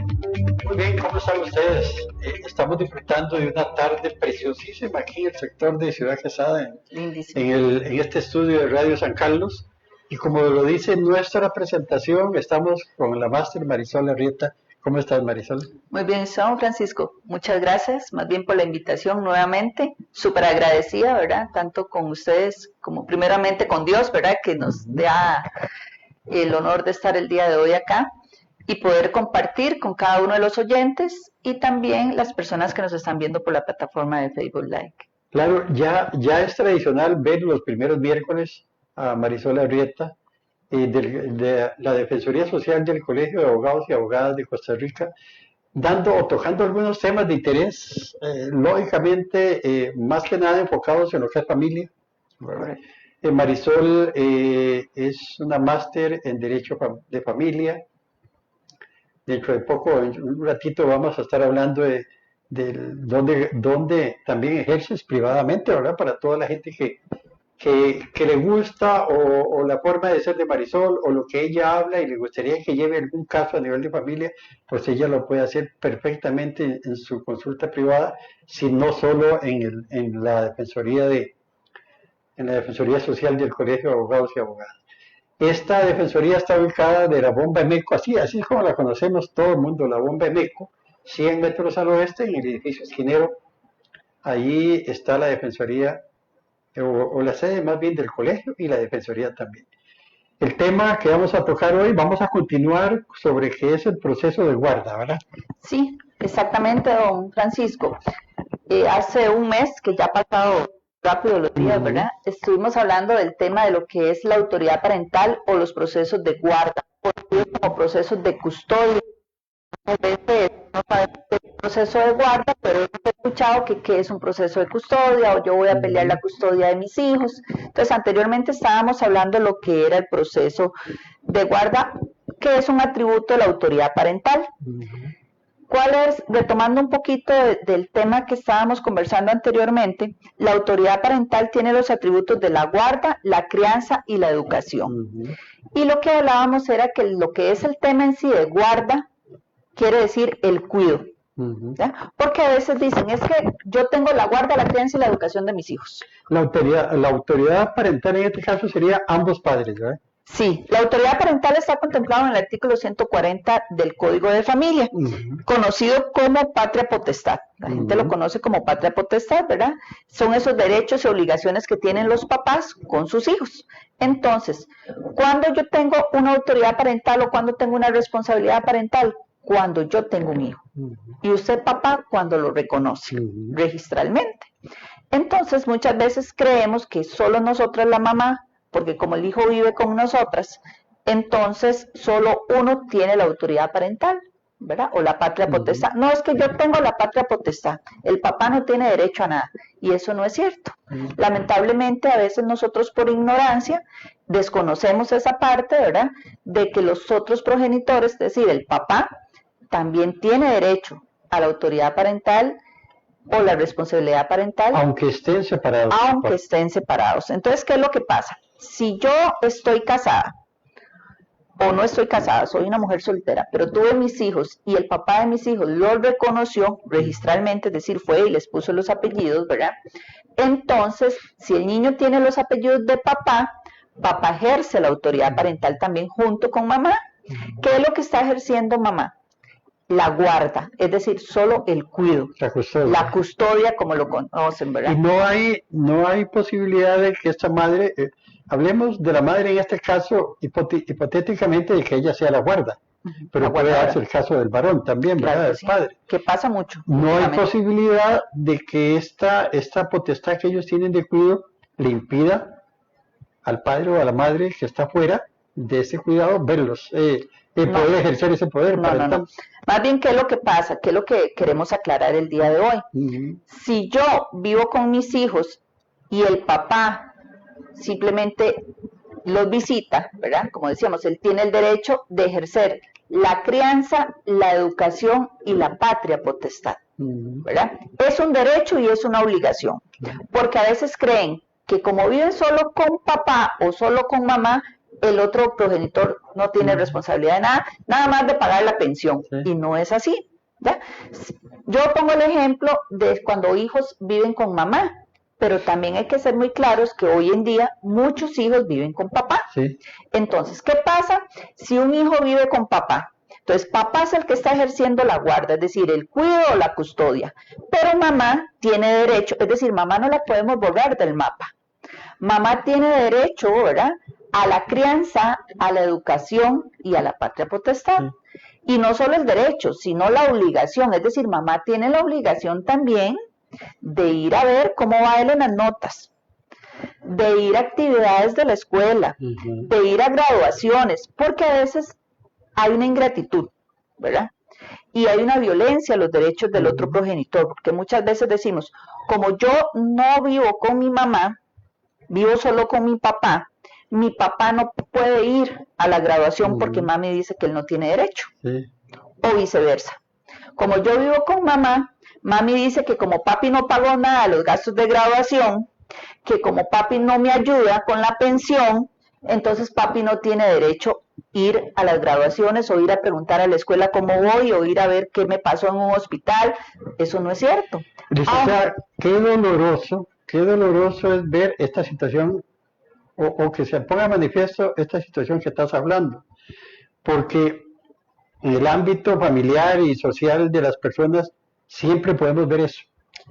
Muy bien, ¿cómo están ustedes? Estamos disfrutando de una tarde preciosísima aquí en el sector de Ciudad Quesada, en este estudio de Radio San Carlos. Y como lo dice nuestra presentación, estamos con la máster Marisol Arrieta. ¿Cómo estás, Marisol? Muy bien, San Francisco. Muchas gracias, más bien por la invitación nuevamente. Súper agradecida, ¿verdad? Tanto con ustedes como primeramente con Dios, ¿verdad? Que nos da el honor de estar el día de hoy acá y poder compartir con cada uno de los oyentes y también las personas que nos están viendo por la plataforma de Facebook Live. Claro, ya es tradicional ver los primeros miércoles a Marisol Arrieta de la Defensoría Social del Colegio de Abogados y Abogadas de Costa Rica, dando o tocando algunos temas de interés, lógicamente, más que nada enfocados en lo que es familia. Marisol es una máster en Derecho de Familia. Dentro de poco, en un ratito, vamos a estar hablando de donde también ejerces privadamente, ¿verdad? Para toda la gente que le gusta o la forma de ser de Marisol o lo que ella habla y le gustaría que lleve algún caso a nivel de familia, pues ella lo puede hacer perfectamente en su consulta privada, si no solo en la Defensoría Social del Colegio de Abogados y Abogadas. Esta defensoría está ubicada de la Bomba Emeco, así es como la conocemos todo el mundo, la Bomba Emeco, 100 metros al oeste, en el edificio esquinero. Allí está la defensoría, o la sede más bien del colegio, y la defensoría también. El tema que vamos a tocar hoy, vamos a continuar sobre qué es el proceso de guarda, ¿verdad? Sí, exactamente, don Francisco. Hace un mes, que ya ha pasado rápido los días, ¿verdad? Estuvimos hablando del tema de lo que es la autoridad parental o los procesos de guarda, como procesos de custodia. A veces no sabemos el proceso de guarda, pero hemos escuchado que es un proceso de custodia o yo voy a pelear la custodia de mis hijos. Entonces, anteriormente estábamos hablando de lo que era el proceso de guarda, que es un atributo de la autoridad parental. ¿Cuál es? Retomando un poquito del tema que estábamos conversando anteriormente, la autoridad parental tiene los atributos de la guarda, la crianza y la educación. Y lo que hablábamos era que lo que es el tema en sí de guarda, quiere decir el cuido. Porque a veces dicen, es que yo tengo la guarda, la crianza y la educación de mis hijos. La autoridad parental en este caso sería ambos padres, ¿verdad? Sí, la autoridad parental está contemplada en el artículo 140 del Código de Familia, conocido como patria potestad. La gente lo conoce como patria potestad, ¿verdad? Son esos derechos y obligaciones que tienen los papás con sus hijos. Entonces, cuando yo tengo una autoridad parental o cuando tengo una responsabilidad parental, cuando yo tengo un hijo. Y usted, papá, cuando lo reconoce registralmente. Entonces, muchas veces creemos que solo nosotros, la mamá, porque como el hijo vive con nosotras, entonces solo uno tiene la autoridad parental, ¿verdad? O la patria potestad. No, es que yo tengo la patria potestad, el papá no tiene derecho a nada, y eso no es cierto. Lamentablemente, a veces nosotros por ignorancia desconocemos esa parte, ¿verdad? De que los otros progenitores, es decir, el papá, también tiene derecho a la autoridad parental o la responsabilidad parental. Aunque estén separados. Aunque estén separados. Entonces, ¿qué es lo que pasa? Si yo estoy casada o no estoy casada, soy una mujer soltera, pero tuve mis hijos y el papá de mis hijos los reconoció registralmente, es decir, fue y les puso los apellidos, ¿verdad? Entonces, si el niño tiene los apellidos de papá, papá ejerce la autoridad parental también junto con mamá. ¿Qué es lo que está ejerciendo mamá? La guarda, es decir, solo el cuido, la custodia como lo conocen, ¿verdad? Y no hay posibilidad de que esta madre, hablemos de la madre en este caso, hipotéticamente de que ella sea la guarda, pero puede darse el caso del varón también, ¿verdad? Claro, del padre. Que pasa mucho. No hay posibilidad de que esta potestad que ellos tienen de cuidado le impida al padre o a la madre que está fuera de ese cuidado verlos, poder ejercer ese poder. No. Más bien, ¿qué es lo que pasa? ¿Qué es lo que queremos aclarar el día de hoy? Si yo vivo con mis hijos y el papá simplemente los visita, ¿verdad? Como decíamos, él tiene el derecho de ejercer la crianza, la educación y la patria potestad, ¿verdad? Es un derecho y es una obligación, porque a veces creen que como viven solo con papá o solo con mamá, el otro progenitor no tiene responsabilidad de nada, nada más de pagar la pensión, y no es así, ¿ya? Yo pongo el ejemplo de cuando hijos viven con mamá, pero también hay que ser muy claros que hoy en día muchos hijos viven con papá. Entonces, ¿qué pasa si un hijo vive con papá? Entonces, papá es el que está ejerciendo la guarda, es decir, el cuidado o la custodia, pero mamá tiene derecho, es decir, mamá no la podemos borrar del mapa. Mamá tiene derecho, ¿verdad?, a la crianza, a la educación y a la patria potestad. Y no solo el derecho, sino la obligación, es decir, mamá tiene la obligación también de ir a ver cómo va él en las notas, de ir a actividades de la escuela, de ir a graduaciones, porque a veces hay una ingratitud, ¿verdad? Y hay una violencia a los derechos del otro progenitor, porque muchas veces decimos, como yo no vivo con mi mamá, vivo solo con mi papá no puede ir a la graduación porque mami dice que él no tiene derecho, o viceversa. Como yo vivo con mamá, mami dice que como papi no pagó nada de los gastos de graduación, que como papi no me ayuda con la pensión, entonces papi no tiene derecho a ir a las graduaciones o ir a preguntar a la escuela cómo voy o ir a ver qué me pasó en un hospital. Eso no es cierto. Licenciada, qué doloroso es ver esta situación o que se ponga de manifiesto esta situación que estás hablando, porque en el ámbito familiar y social de las personas siempre podemos ver eso.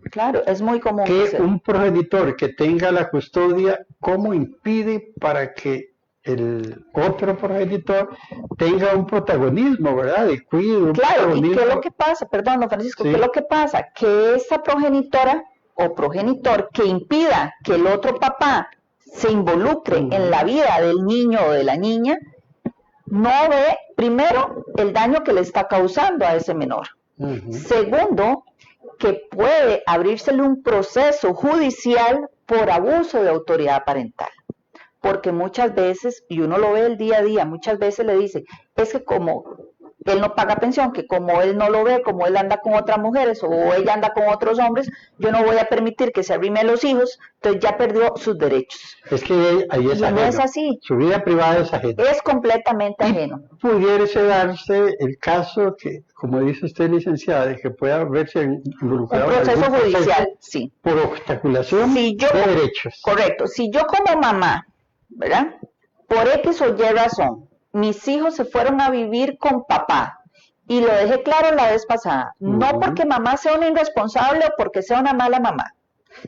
Claro, es muy común. Que un progenitor que tenga la custodia, ¿cómo impide para que el otro progenitor tenga un protagonismo, ¿verdad? De cuidado. Claro, ¿y qué es lo que pasa? Perdón, don Francisco, ¿qué es lo que pasa? Que esa progenitora o progenitor que impida que el otro papá se involucre en la vida del niño o de la niña, no ve, primero, el daño que le está causando a ese menor. Segundo, que puede abrírsele un proceso judicial por abuso de autoridad parental. Porque muchas veces, y uno lo ve el día a día, muchas veces le dice, es que como él no paga pensión, que como él no lo ve, como él anda con otras mujeres o ella anda con otros hombres, yo no voy a permitir que se arrime a los hijos, entonces ya perdió sus derechos. Es que ahí es ajeno. No es así. Su vida privada es ajena. Es completamente ajeno. Pudiese darse el caso que, como dice usted, licenciada, de que pueda verse involucrado en un proceso judicial, sí. Por obstaculación de derechos. Correcto. Si yo como mamá, ¿verdad?, por X o Y razón, mis hijos se fueron a vivir con papá, y lo dejé claro la vez pasada, no porque mamá sea una irresponsable o porque sea una mala mamá,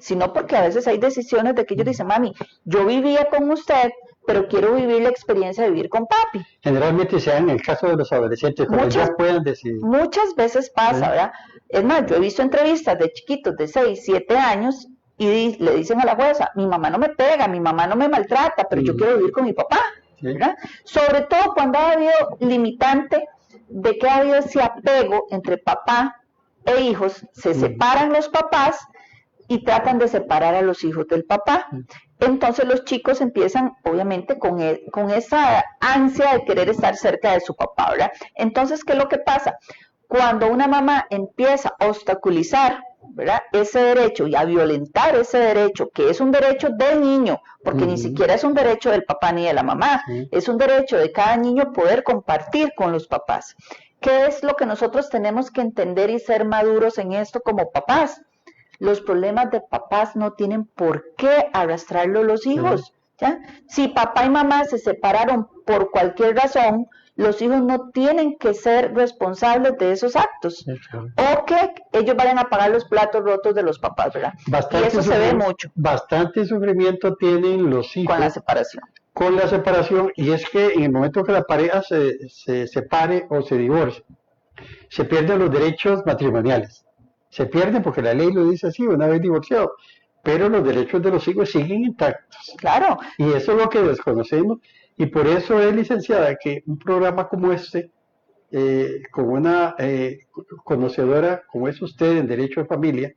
sino porque a veces hay decisiones de que ellos dicen, mami, yo vivía con usted, pero quiero vivir la experiencia de vivir con papi. Generalmente se da en el caso de los adolescentes, cuando ya pueden decidir. Muchas veces pasa, ¿verdad? Es más, yo he visto entrevistas de chiquitos de 6, 7 años, y le dicen a la jueza, mi mamá no me pega, mi mamá no me maltrata, pero yo quiero vivir con mi papá. ¿verdad? Sobre todo cuando ha habido limitante de que ha habido ese apego entre papá e hijos, se separan los papás y tratan de separar a los hijos del papá. Entonces los chicos empiezan obviamente con esa ansia de querer estar cerca de su papá, ¿verdad? Entonces, ¿qué es lo que pasa? Cuando una mamá empieza a obstaculizar, ¿verdad?, ese derecho y a violentar ese derecho, que es un derecho del niño, porque ni siquiera es un derecho del papá ni de la mamá, es un derecho de cada niño poder compartir con los papás. ¿Qué es lo que nosotros tenemos que entender y ser maduros en esto como papás? Los problemas de papás no tienen por qué arrastrarlo los hijos, ¿ya? Si papá y mamá se separaron por cualquier razón, los hijos no tienen que ser responsables de esos actos, o que ellos vayan a pagar los platos rotos de los papás, ¿verdad? Y eso se ve mucho. Bastante sufrimiento tienen los hijos con la separación. Con la separación, y es que en el momento que la pareja se separe o se divorcie, se pierden los derechos matrimoniales. Se pierden porque la ley lo dice así, una vez divorciado, pero los derechos de los hijos siguen intactos. Claro. Y eso es lo que desconocemos, y por eso es, licenciada, que un programa como este, con una conocedora como es usted en Derecho de Familia,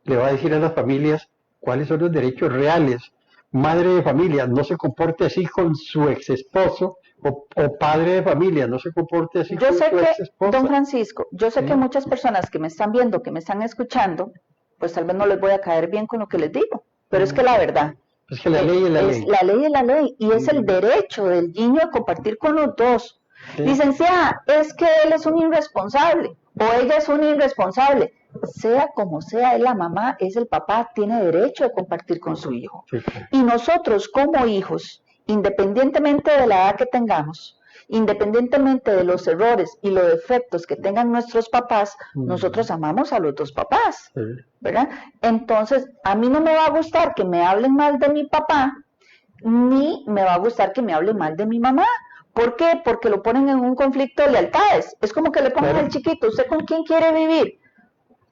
le va a decir a las familias cuáles son los derechos reales. Madre de familia, no se comporte así con su ex esposo, o padre de familia, no se comporte así con su ex esposa. Don Francisco, yo sé que muchas personas que me están viendo, que me están escuchando, pues tal vez no les voy a caer bien con lo que les digo, pero es que la verdad, Es que la ley es la ley. La ley es la ley y es el derecho del niño a compartir con los dos. Sí. Licenciada, es que él es un irresponsable o ella es una irresponsable. Sea como sea, es la mamá, es el papá, tiene derecho de compartir con su hijo. Sí. Y nosotros como hijos, independientemente de la edad que tengamos, independientemente de los errores y los defectos que tengan nuestros papás, nosotros amamos a los dos papás, ¿verdad? Entonces, a mí no me va a gustar que me hablen mal de mi papá, ni me va a gustar que me hablen mal de mi mamá. ¿Por qué? Porque lo ponen en un conflicto de lealtades. Es como que le pongan al chiquito, ¿usted con quién quiere vivir?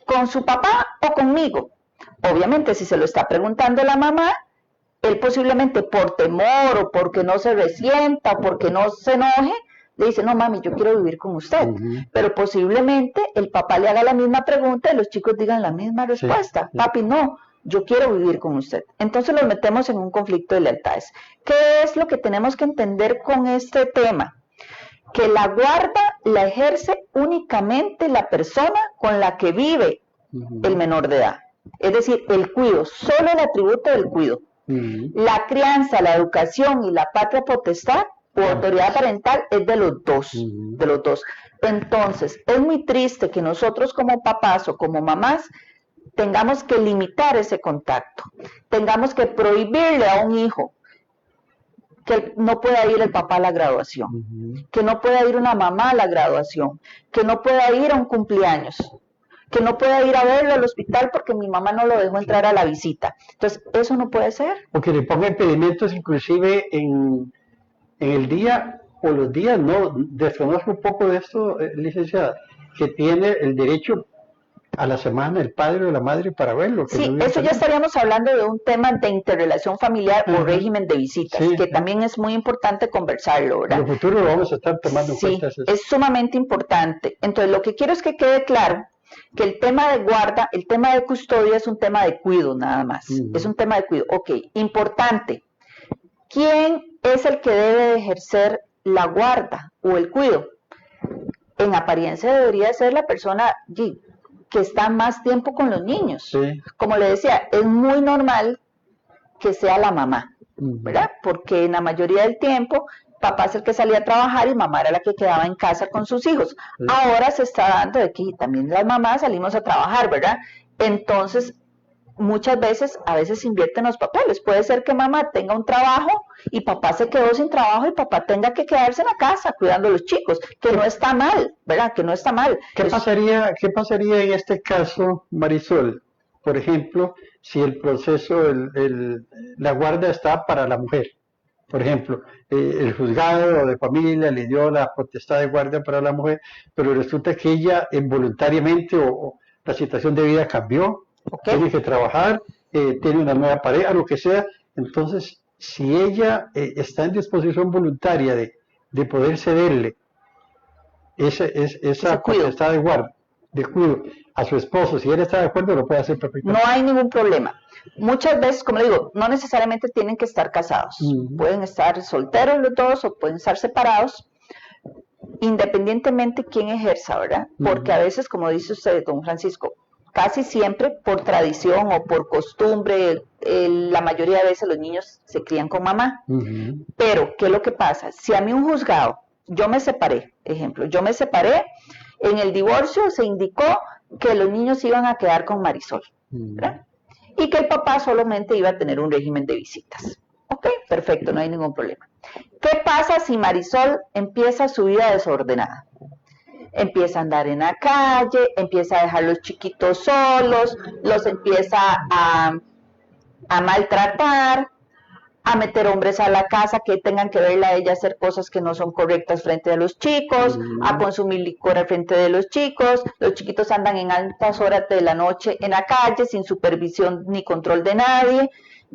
¿Con su papá o conmigo? Obviamente, si se lo está preguntando la mamá, él posiblemente por temor o porque no se resienta o porque no se enoje, le dice, no mami, yo quiero vivir con usted. Pero posiblemente el papá le haga la misma pregunta y los chicos digan la misma respuesta. Papi, no, yo quiero vivir con usted. Entonces los metemos en un conflicto de lealtades. ¿Qué es lo que tenemos que entender con este tema? Que la guarda la ejerce únicamente la persona con la que vive el menor de edad. Es decir, el cuido, solo el atributo del cuido. La crianza, la educación y la patria potestad o autoridad parental es de los dos, de los dos. Entonces, es muy triste que nosotros como papás o como mamás tengamos que limitar ese contacto, tengamos que prohibirle a un hijo que no pueda ir el papá a la graduación, que no pueda ir una mamá a la graduación, que no pueda ir a un cumpleaños, que no pueda ir a verlo al hospital porque mi mamá no lo dejó entrar a la visita. Entonces, eso no puede ser. O que le ponga impedimentos inclusive en el día o los días, no, desconozco un poco de esto, licenciada, que tiene el derecho a la semana el padre o la madre para verlo. Sí, no eso ya estaríamos hablando de un tema de interrelación familiar o régimen de visitas, que también es muy importante conversarlo, ¿verdad? En el futuro lo vamos a estar tomando en cuenta. Sí, es sumamente importante. Entonces, lo que quiero es que quede claro que el tema de guarda, el tema de custodia es un tema de cuido nada más, es un tema de cuido. Ok, importante, ¿quién es el que debe de ejercer la guarda o el cuido? En apariencia debería ser la persona que está más tiempo con los niños. Como le decía, es muy normal que sea la mamá, ¿verdad? Porque en la mayoría del tiempo papá es el que salía a trabajar y mamá era la que quedaba en casa con sus hijos. Ahora se está dando de que también las mamás salimos a trabajar, ¿verdad? Entonces, muchas veces, a veces invierten los papeles. Puede ser que mamá tenga un trabajo y papá se quedó sin trabajo y papá tenga que quedarse en la casa cuidando a los chicos, que no está mal, ¿verdad? Que no está mal. ¿Qué pasaría en este caso, Marisol? Por ejemplo, si el proceso, la guarda está para la mujer. Por ejemplo, el juzgado de familia le dio la potestad de guardia para la mujer, pero resulta que ella involuntariamente o la situación de vida cambió, tiene que trabajar, tiene una nueva pareja, lo que sea. Entonces, si ella está en disposición voluntaria de poder cederle esa potestad de guardia, de cuido a su esposo, si él está de acuerdo, lo puede hacer perfectamente. No hay ningún problema. Muchas veces, como le digo, no necesariamente tienen que estar casados. Pueden estar solteros los dos o pueden estar separados, independientemente quién ejerza, ¿verdad? Porque a veces, como dice usted, don Francisco, casi siempre por tradición o por costumbre, la mayoría de veces los niños se crían con mamá. Pero, ¿qué es lo que pasa? Si a mí un juzgado, yo me separé, ejemplo, en el divorcio se indicó que los niños iban a quedar con Marisol, ¿verdad? Y que el papá solamente iba a tener un régimen de visitas. Ok, perfecto, no hay ningún problema. ¿Qué pasa si Marisol empieza su vida desordenada? Empieza a andar en la calle, empieza a dejar a los chiquitos solos, los empieza a maltratar, a meter hombres a la casa que tengan que verla a ella hacer cosas que no son correctas frente a los chicos, a consumir licor al frente de los chiquitos andan en altas horas de la noche en la calle sin supervisión ni control de nadie.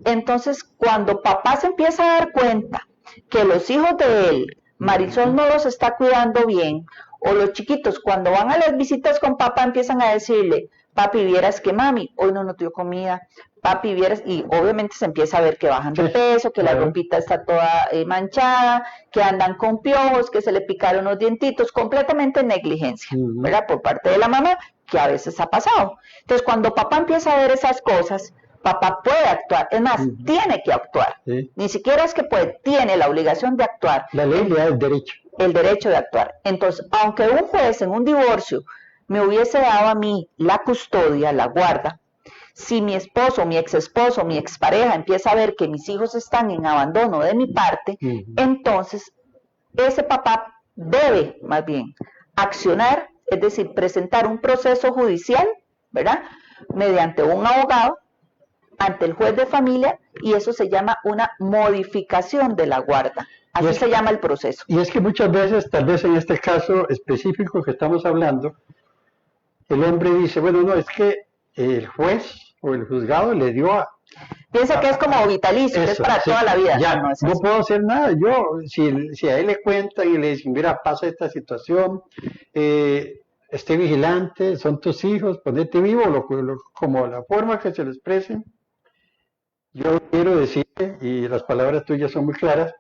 Entonces, cuando papá se empieza a dar cuenta que los hijos de él, Marisol no los está cuidando bien, o los chiquitos cuando van a las visitas con papá empiezan a decirle, papi, vieras que mami, hoy no nos dio comida, papi, vieras, y obviamente se empieza a ver que bajan de peso, que la ropita está toda manchada, que andan con piojos, que se le picaron los dientitos, completamente negligencia, ¿verdad? Por parte de la mamá, que a veces ha pasado. Entonces, cuando papá empieza a ver esas cosas, papá puede actuar, es más, tiene que actuar. Sí. Ni siquiera es que puede, tiene la obligación de actuar. La ley le da el derecho de actuar. Entonces, aunque un juez en un divorcio me hubiese dado a mí la custodia, la guarda, si mi esposo, mi ex esposo, mi expareja empieza a ver que mis hijos están en abandono de mi parte, entonces ese papá debe, más bien, accionar, es decir, presentar un proceso judicial, ¿verdad?, mediante un abogado ante el juez de familia, y eso se llama una modificación de la guarda. Así se llama el proceso. Y es que muchas veces, tal vez en este caso específico que estamos hablando, el hombre dice, bueno, no, es que el juez o el juzgado le dio a... Piensa que es como vitalicio, que es para toda la vida. Ya, no puedo hacer nada. Yo, si a él le cuentan y le dicen, mira, pasa esta situación, esté vigilante, son tus hijos, ponete vivo, como la forma que se lo expresen. Yo quiero decirle, y las palabras tuyas son muy claras,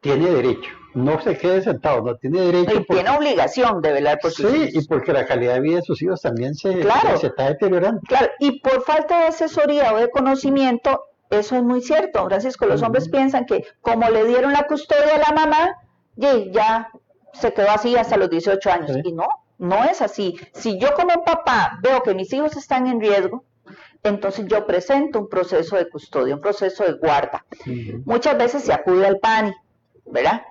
tiene derecho, no se quede sentado, no tiene derecho. Y tiene obligación de velar por sus hijos. Sí, y porque la calidad de vida de sus hijos también se está deteriorando. Claro, y por falta de asesoría o de conocimiento, eso es muy cierto, Francisco. Los hombres piensan que como le dieron la custodia a la mamá, ya se quedó así hasta los 18 años. Sí. Y no es así. Si yo como papá veo que mis hijos están en riesgo, entonces yo presento un proceso de custodia, un proceso de guarda. Muchas veces se acude al PANI, ¿verdad?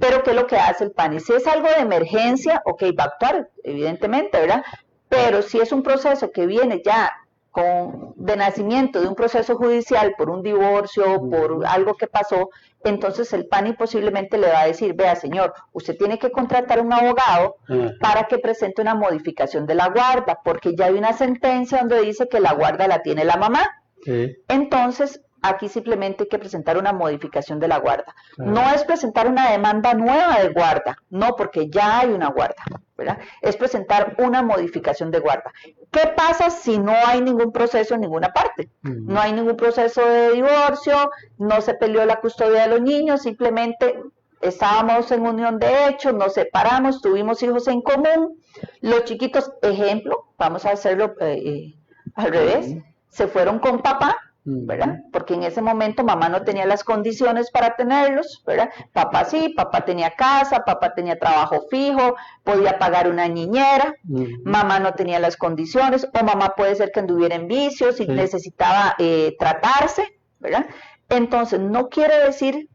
Pero ¿qué es lo que hace el PANI? Si es algo de emergencia, ok, va a actuar, evidentemente, ¿verdad? Pero si es un proceso que viene ya de nacimiento de un proceso judicial por un divorcio, por algo que pasó, entonces el PANI posiblemente le va a decir, vea señor, usted tiene que contratar un abogado para que presente una modificación de la guarda, porque ya hay una sentencia donde dice que la guarda la tiene la mamá. Entonces, aquí simplemente hay que presentar una modificación de la guarda. No es presentar una demanda nueva de guarda, no, porque ya hay una guarda, ¿verdad? Es presentar una modificación de guarda. ¿Qué pasa si no hay ningún proceso en ninguna parte? No hay ningún proceso de divorcio, no se peleó la custodia de los niños, simplemente estábamos en unión de hechos, nos separamos, tuvimos hijos en común, los chiquitos, ejemplo, vamos a hacerlo al revés, se fueron con papá, ¿verdad? Porque en ese momento mamá no tenía las condiciones para tenerlos, ¿verdad? Papá sí, papá tenía casa, papá tenía trabajo fijo, podía pagar una niñera, mamá no tenía las condiciones, o mamá puede ser que anduviera en vicios y necesitaba tratarse, ¿verdad? Entonces, no quiere decir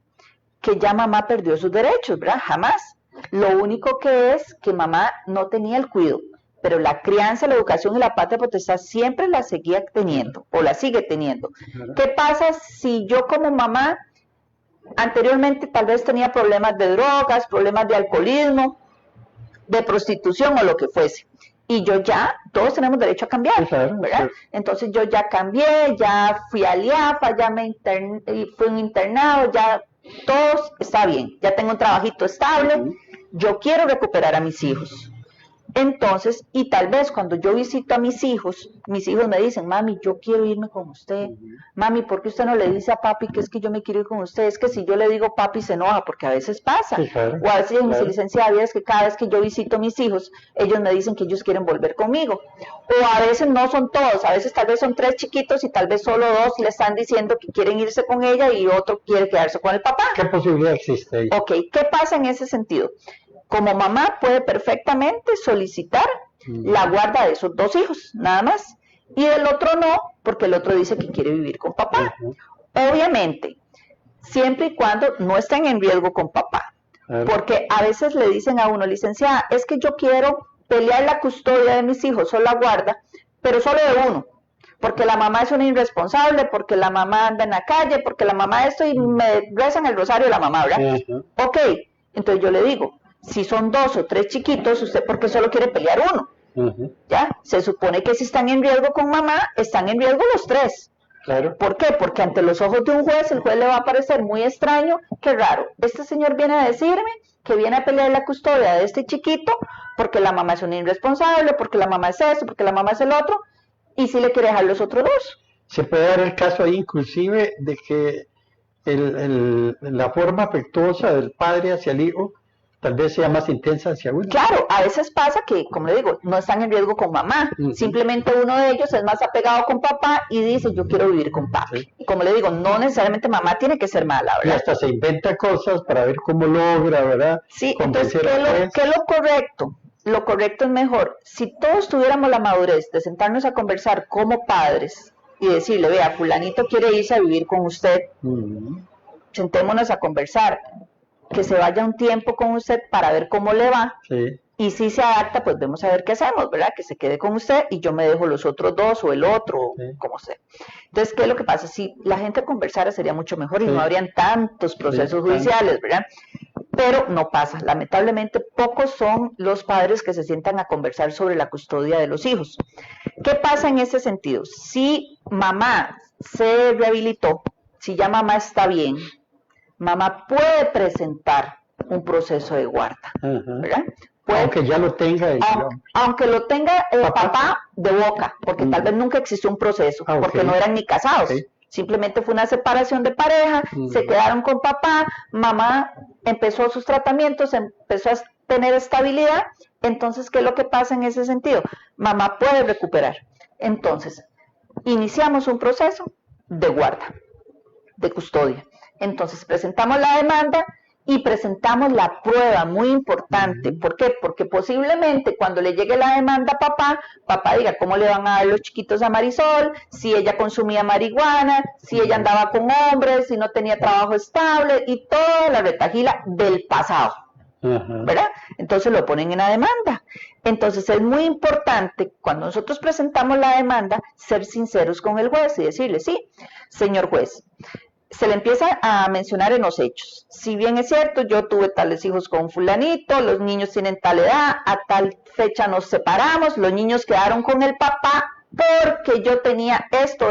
que ya mamá perdió sus derechos, ¿verdad? Jamás. Lo único que es que mamá no tenía el cuidado, pero la crianza, la educación y la patria potestad siempre la seguía teniendo, o la sigue teniendo. ¿Qué pasa si yo como mamá anteriormente tal vez tenía problemas de drogas, problemas de alcoholismo, de prostitución o lo que fuese? Y yo ya, todos tenemos derecho a cambiar, ¿verdad? Entonces yo ya cambié, ya fui al IAFA, ya fui un internado, ya todo está bien, ya tengo un trabajito estable, yo quiero recuperar a mis hijos. Entonces, y tal vez cuando yo visito a mis hijos me dicen, mami, yo quiero irme con usted. Mami, ¿por qué usted no le dice a papi que es que yo me quiero ir con usted? Es que si yo le digo papi se enoja, porque a veces pasa. O a veces mi licenciada es que cada vez que yo visito a mis hijos, ellos me dicen que ellos quieren volver conmigo. O a veces no son todos, a veces tal vez son 3 chiquitos y tal vez solo 2 le están diciendo que quieren irse con ella y otro quiere quedarse con el papá. ¿Qué posibilidad existe ahí? Ok, ¿qué pasa en ese sentido? Como mamá puede perfectamente solicitar la guarda de esos 2 hijos, nada más. Y del otro no, porque el otro dice que quiere vivir con papá. Obviamente, siempre y cuando no estén en riesgo con papá. Porque a veces le dicen a uno, licenciada, es que yo quiero pelear la custodia de mis hijos o la guarda, pero solo de uno. Porque la mamá es una irresponsable, porque la mamá anda en la calle, porque la mamá esto y me rezan el rosario de la mamá, ¿verdad? Ok, entonces yo le digo, si son 2 o 3 chiquitos, ¿usted por qué solo quiere pelear uno? ¿Ya? Se supone que si están en riesgo con mamá, están en riesgo los 3. ¿Por qué? Porque ante los ojos de un juez, el juez le va a parecer muy extraño, qué raro. Este señor viene a decirme que viene a pelear la custodia de este chiquito, porque la mamá es una irresponsable, porque la mamá es eso, porque la mamá es el otro, y si le quiere dejar los otros 2. Se puede dar el caso ahí inclusive de que la forma afectuosa del padre hacia el hijo tal vez sea más intensa hacia uno. Claro, a veces pasa que, como le digo, no están en riesgo con mamá, simplemente uno de ellos es más apegado con papá y dice, yo quiero vivir con papi. Sí. Y como le digo, no necesariamente mamá tiene que ser mala, Y ¿verdad? hasta se inventa cosas para ver cómo logra, ¿verdad? Sí, entonces, Convencer al juez. ¿qué es lo correcto? Lo correcto es mejor, si todos tuviéramos la madurez de sentarnos a conversar como padres y decirle, vea, fulanito quiere irse a vivir con usted, sentémonos a conversar, que se vaya un tiempo con usted para ver cómo le va, Sí. y si se adapta, pues vemos a ver qué hacemos, ¿verdad? Que se quede con usted y yo me dejo los otros dos o el otro, Sí. como sea. Entonces, ¿qué es lo que pasa? Si la gente conversara sería mucho mejor y Sí. no habrían tantos procesos judiciales, ¿verdad? Pero no pasa. Lamentablemente, pocos son los padres que se sientan a conversar sobre la custodia de los hijos. ¿Qué pasa en ese sentido? Si mamá se rehabilitó, si ya mamá está bien, mamá puede presentar un proceso de guarda, ¿verdad? Aunque ya lo tenga aunque lo tenga el papá de boca, porque tal vez nunca existió un proceso, porque no eran ni casados, simplemente fue una separación de pareja, se quedaron con papá, mamá empezó sus tratamientos, empezó a tener estabilidad, entonces, ¿qué es lo que pasa en ese sentido? Mamá puede recuperar. Entonces, iniciamos un proceso de guarda, de custodia. Entonces, presentamos la demanda y presentamos la prueba, muy importante. ¿Por qué? Porque posiblemente cuando le llegue la demanda a papá diga cómo le van a dar los chiquitos a Marisol, si ella consumía marihuana, si ella andaba con hombres, si no tenía trabajo estable y toda la retahíla del pasado, ¿verdad? Entonces lo ponen en la demanda. Entonces es muy importante, cuando nosotros presentamos la demanda, ser sinceros con el juez y decirle, sí, señor juez, se le empieza a mencionar en los hechos. Si bien es cierto, yo tuve tales hijos con fulanito, los niños tienen tal edad, a tal fecha nos separamos, los niños quedaron con el papá porque yo tenía esto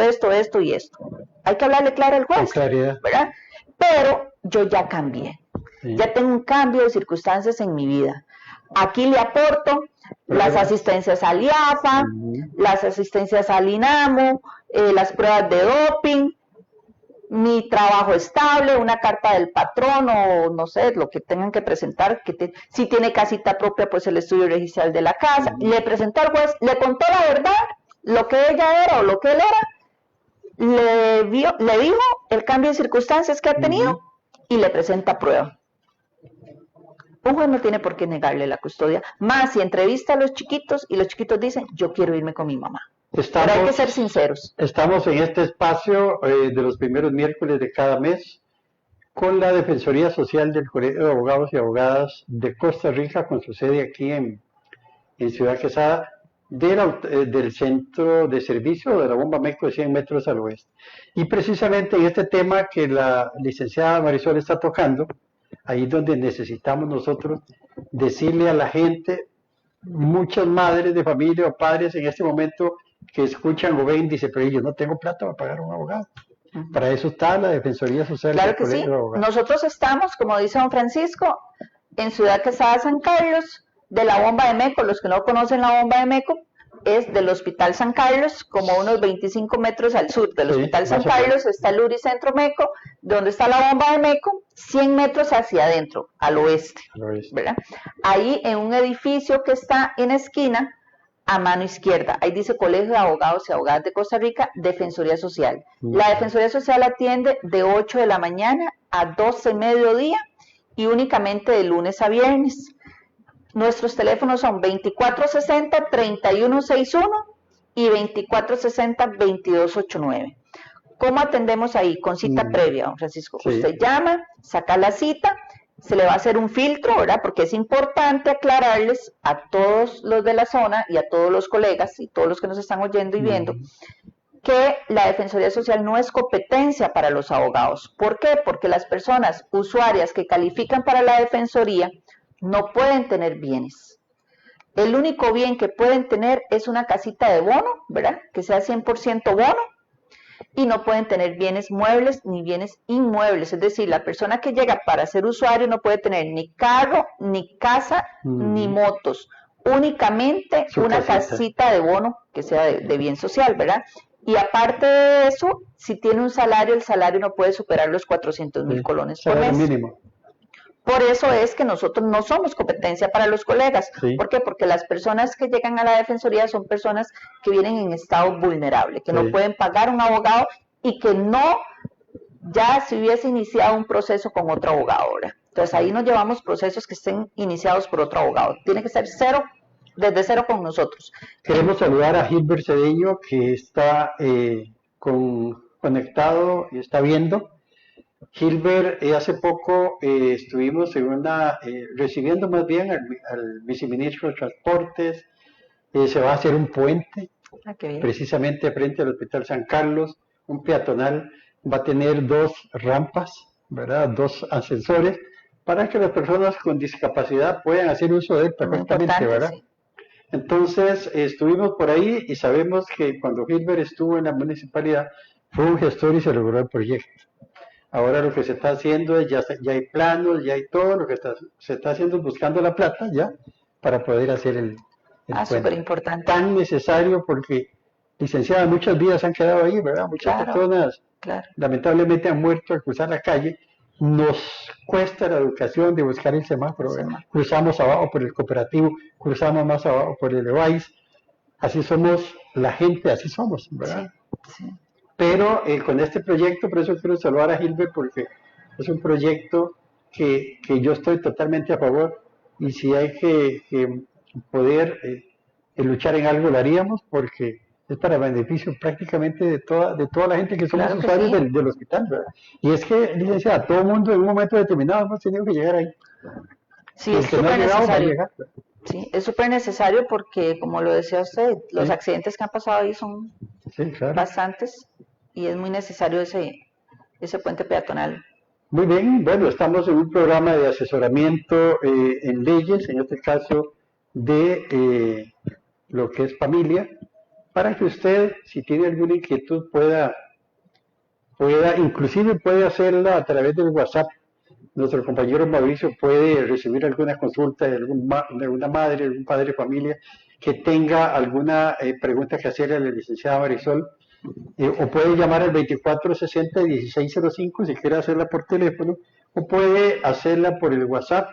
y esto. Hay que hablarle claro al juez, ¿verdad? Pero yo ya cambié, ya tengo un cambio de circunstancias en mi vida. Aquí le aporto las asistencias al IAFA, las asistencias al INAMO, las pruebas de doping, mi trabajo estable, una carta del patrón o no sé, lo que tengan que presentar, si tiene casita propia, pues el estudio registral de la casa. Le presentó al juez, le contó la verdad, lo que ella era o lo que él era, le dijo el cambio de circunstancias que ha tenido y le presenta prueba. Un juez no tiene por qué negarle la custodia, más si entrevista a los chiquitos y los chiquitos dicen, yo quiero irme con mi mamá. Pero hay que ser sinceros. Estamos en este espacio de los primeros miércoles de cada mes con la Defensoría Social del Colegio de Abogados y Abogadas de Costa Rica, con su sede aquí en Ciudad Quesada, del Centro de Servicio de la Bomba Meco de 100 metros al oeste. Y precisamente en este tema que la licenciada Marisol está tocando, ahí es donde necesitamos nosotros decirle a la gente, muchas madres de familia o padres en este momento que escuchan o ven, dice, pero yo no tengo plata para pagar un abogado. Para eso está la Defensoría Social. Claro que sí. Nosotros estamos, como dice don Francisco, en Ciudad Quesada, San Carlos, de la Bomba de Meco. Los que no conocen la Bomba de Meco, es del Hospital San Carlos, como unos 25 metros al sur del Hospital San Carlos, está el Uricentro Meco, donde está la Bomba de Meco, 100 metros hacia adentro, al oeste, ¿verdad? Ahí en un edificio que está en esquina, a mano izquierda, ahí dice Colegio de Abogados y Abogadas de Costa Rica, Defensoría Social. La Defensoría Social atiende de 8 de la mañana a 12 mediodía y únicamente de lunes a viernes. Nuestros teléfonos son 2460-3161 y 2460-2289. ¿Cómo atendemos ahí? Con cita previa, don Francisco. Sí. Usted llama, saca la cita, se le va a hacer un filtro, ¿verdad? Porque es importante aclararles a todos los de la zona y a todos los colegas y todos los que nos están oyendo y viendo que la Defensoría Social no es competencia para los abogados. ¿Por qué? Porque las personas usuarias que califican para la Defensoría no pueden tener bienes. El único bien que pueden tener es una casita de bono, ¿verdad? Que sea 100% bono, y no pueden tener bienes muebles ni bienes inmuebles. Es decir, la persona que llega para ser usuario no puede tener ni carro, ni casa, ni motos. Únicamente una casita de bono que sea de bien social, ¿verdad? Y aparte de eso, si tiene un salario, el salario no puede superar los 400,000 colones por mes. Mínimo. Por eso es que nosotros no somos competencia para los colegas. Sí. ¿Por qué? Porque las personas que llegan a la Defensoría son personas que vienen en estado vulnerable, que no pueden pagar un abogado y que no ya se hubiese iniciado un proceso con otro abogado ahora. Entonces ahí nos llevamos procesos que estén iniciados por otro abogado. Tiene que ser desde cero con nosotros. Queremos saludar a Gilbert Cedeño, que está conectado y está viendo. Gilbert, hace poco estuvimos en recibiendo más bien al viceministro de Transportes. Se va a hacer un puente, precisamente frente al Hospital San Carlos, un peatonal. Va a tener 2 rampas, ¿verdad? 2 ascensores, para que las personas con discapacidad puedan hacer uso de él perfectamente, ¿verdad? Sí. Entonces, estuvimos por ahí y sabemos que cuando Gilbert estuvo en la municipalidad, fue un gestor y se logró el proyecto. Ahora lo que se está haciendo es, ya hay planos, ya hay todo, lo que se está haciendo es buscando la plata ya, para poder hacer el puente. Súper importante. Tan necesario porque, licenciada, muchas vidas han quedado ahí, ¿verdad? Muchas personas lamentablemente han muerto al cruzar la calle. Nos cuesta la educación de buscar el semáforo, ¿verdad? Cruzamos abajo por el cooperativo, cruzamos más abajo por el EVAIS. Así somos la gente, así somos, ¿verdad? Sí. Pero con este proyecto, por eso quiero saludar a Gilbert, porque es un proyecto que yo estoy totalmente a favor, y si hay que poder luchar en algo, lo haríamos, porque es para beneficio prácticamente de toda la gente que somos usuarios del hospital, ¿verdad? Y es que, licenciada, todo el mundo en un momento determinado hemos tenido que llegar ahí. Sí, es súper necesario. Sí, es súper necesario porque, como lo decía usted, los accidentes que han pasado ahí son bastantes, y es muy necesario ese puente peatonal. Muy bien, bueno, estamos en un programa de asesoramiento en leyes, en este caso de lo que es familia, para que usted, si tiene alguna inquietud, pueda inclusive puede hacerla a través del WhatsApp. Nuestro compañero Mauricio puede recibir alguna consulta de alguna madre, algún padre de familia que tenga alguna pregunta que hacerle a la licenciada Marisol, o puede llamar al 2460-1605 si quiere hacerla por teléfono, o puede hacerla por el WhatsApp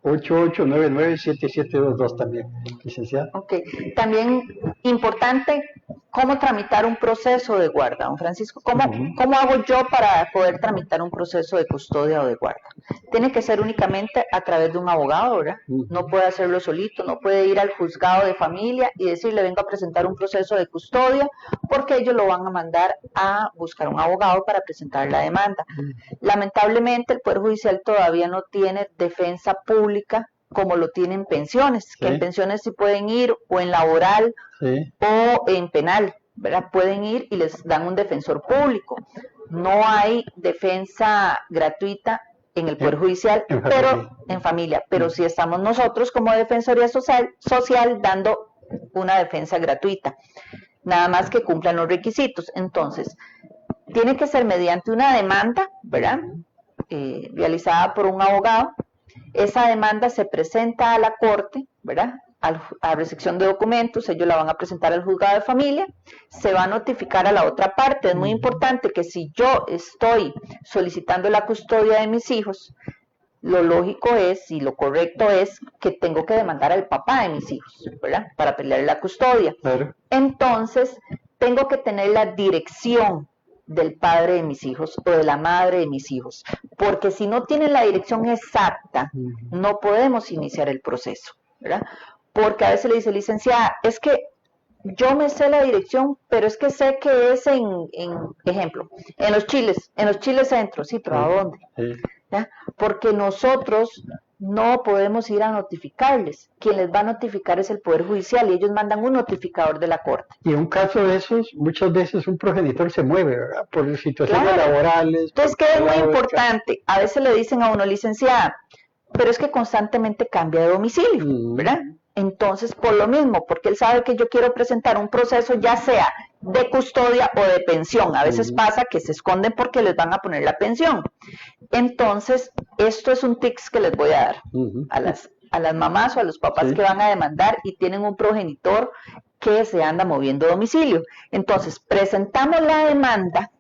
8899-7722 también, licenciada. Ok, también importante, ¿cómo tramitar un proceso de guarda, don Francisco? ¿Cómo hago yo para poder tramitar un proceso de custodia o de guarda? Tiene que ser únicamente a través de un abogado, ¿verdad? No puede hacerlo solito, no puede ir al juzgado de familia y decirle vengo a presentar un proceso de custodia, porque ellos lo van a mandar a buscar un abogado para presentar la demanda. Lamentablemente el Poder Judicial todavía no tiene defensa pública como lo tienen pensiones, que en pensiones sí pueden ir o en laboral o en penal, ¿verdad? Pueden ir y les dan un defensor público. No hay defensa gratuita en el Poder Judicial, pero en familia, pero sí estamos nosotros como Defensoría Social dando una defensa gratuita, nada más que cumplan los requisitos. Entonces, tiene que ser mediante una demanda, ¿verdad? Realizada por un abogado. Esa demanda se presenta a la corte, ¿verdad? A recepción de documentos, ellos la van a presentar al juzgado de familia, se va a notificar a la otra parte. Es muy importante que si yo estoy solicitando la custodia de mis hijos, lo lógico es y lo correcto es que tengo que demandar al papá de mis hijos, ¿verdad? Para pelear la custodia. Entonces, tengo que tener la dirección del padre de mis hijos o de la madre de mis hijos, porque si no tienen la dirección exacta, no podemos iniciar el proceso, ¿verdad? Porque a veces le dice, licenciada, es que yo me sé la dirección, pero es que sé que es en ejemplo, en los Chiles Centro, sí, pero ¿a dónde? ¿Ya? Porque nosotros no podemos ir a notificarles. Quien les va a notificar es el Poder Judicial y ellos mandan un notificador de la Corte. Y en un caso de esos, muchas veces un progenitor se mueve, ¿verdad? Por situaciones laborales. Entonces, ¿qué es muy importante? A veces le dicen a uno, licenciada, pero es que constantemente cambia de domicilio, ¿verdad? Entonces, por lo mismo, porque él sabe que yo quiero presentar un proceso ya sea de custodia o de pensión. A veces pasa que se esconden porque les van a poner la pensión. Entonces, esto es un tips que les voy a dar a las mamás o a los papás que van a demandar y tienen un progenitor que se anda moviendo domicilio. Entonces, presentamos la demanda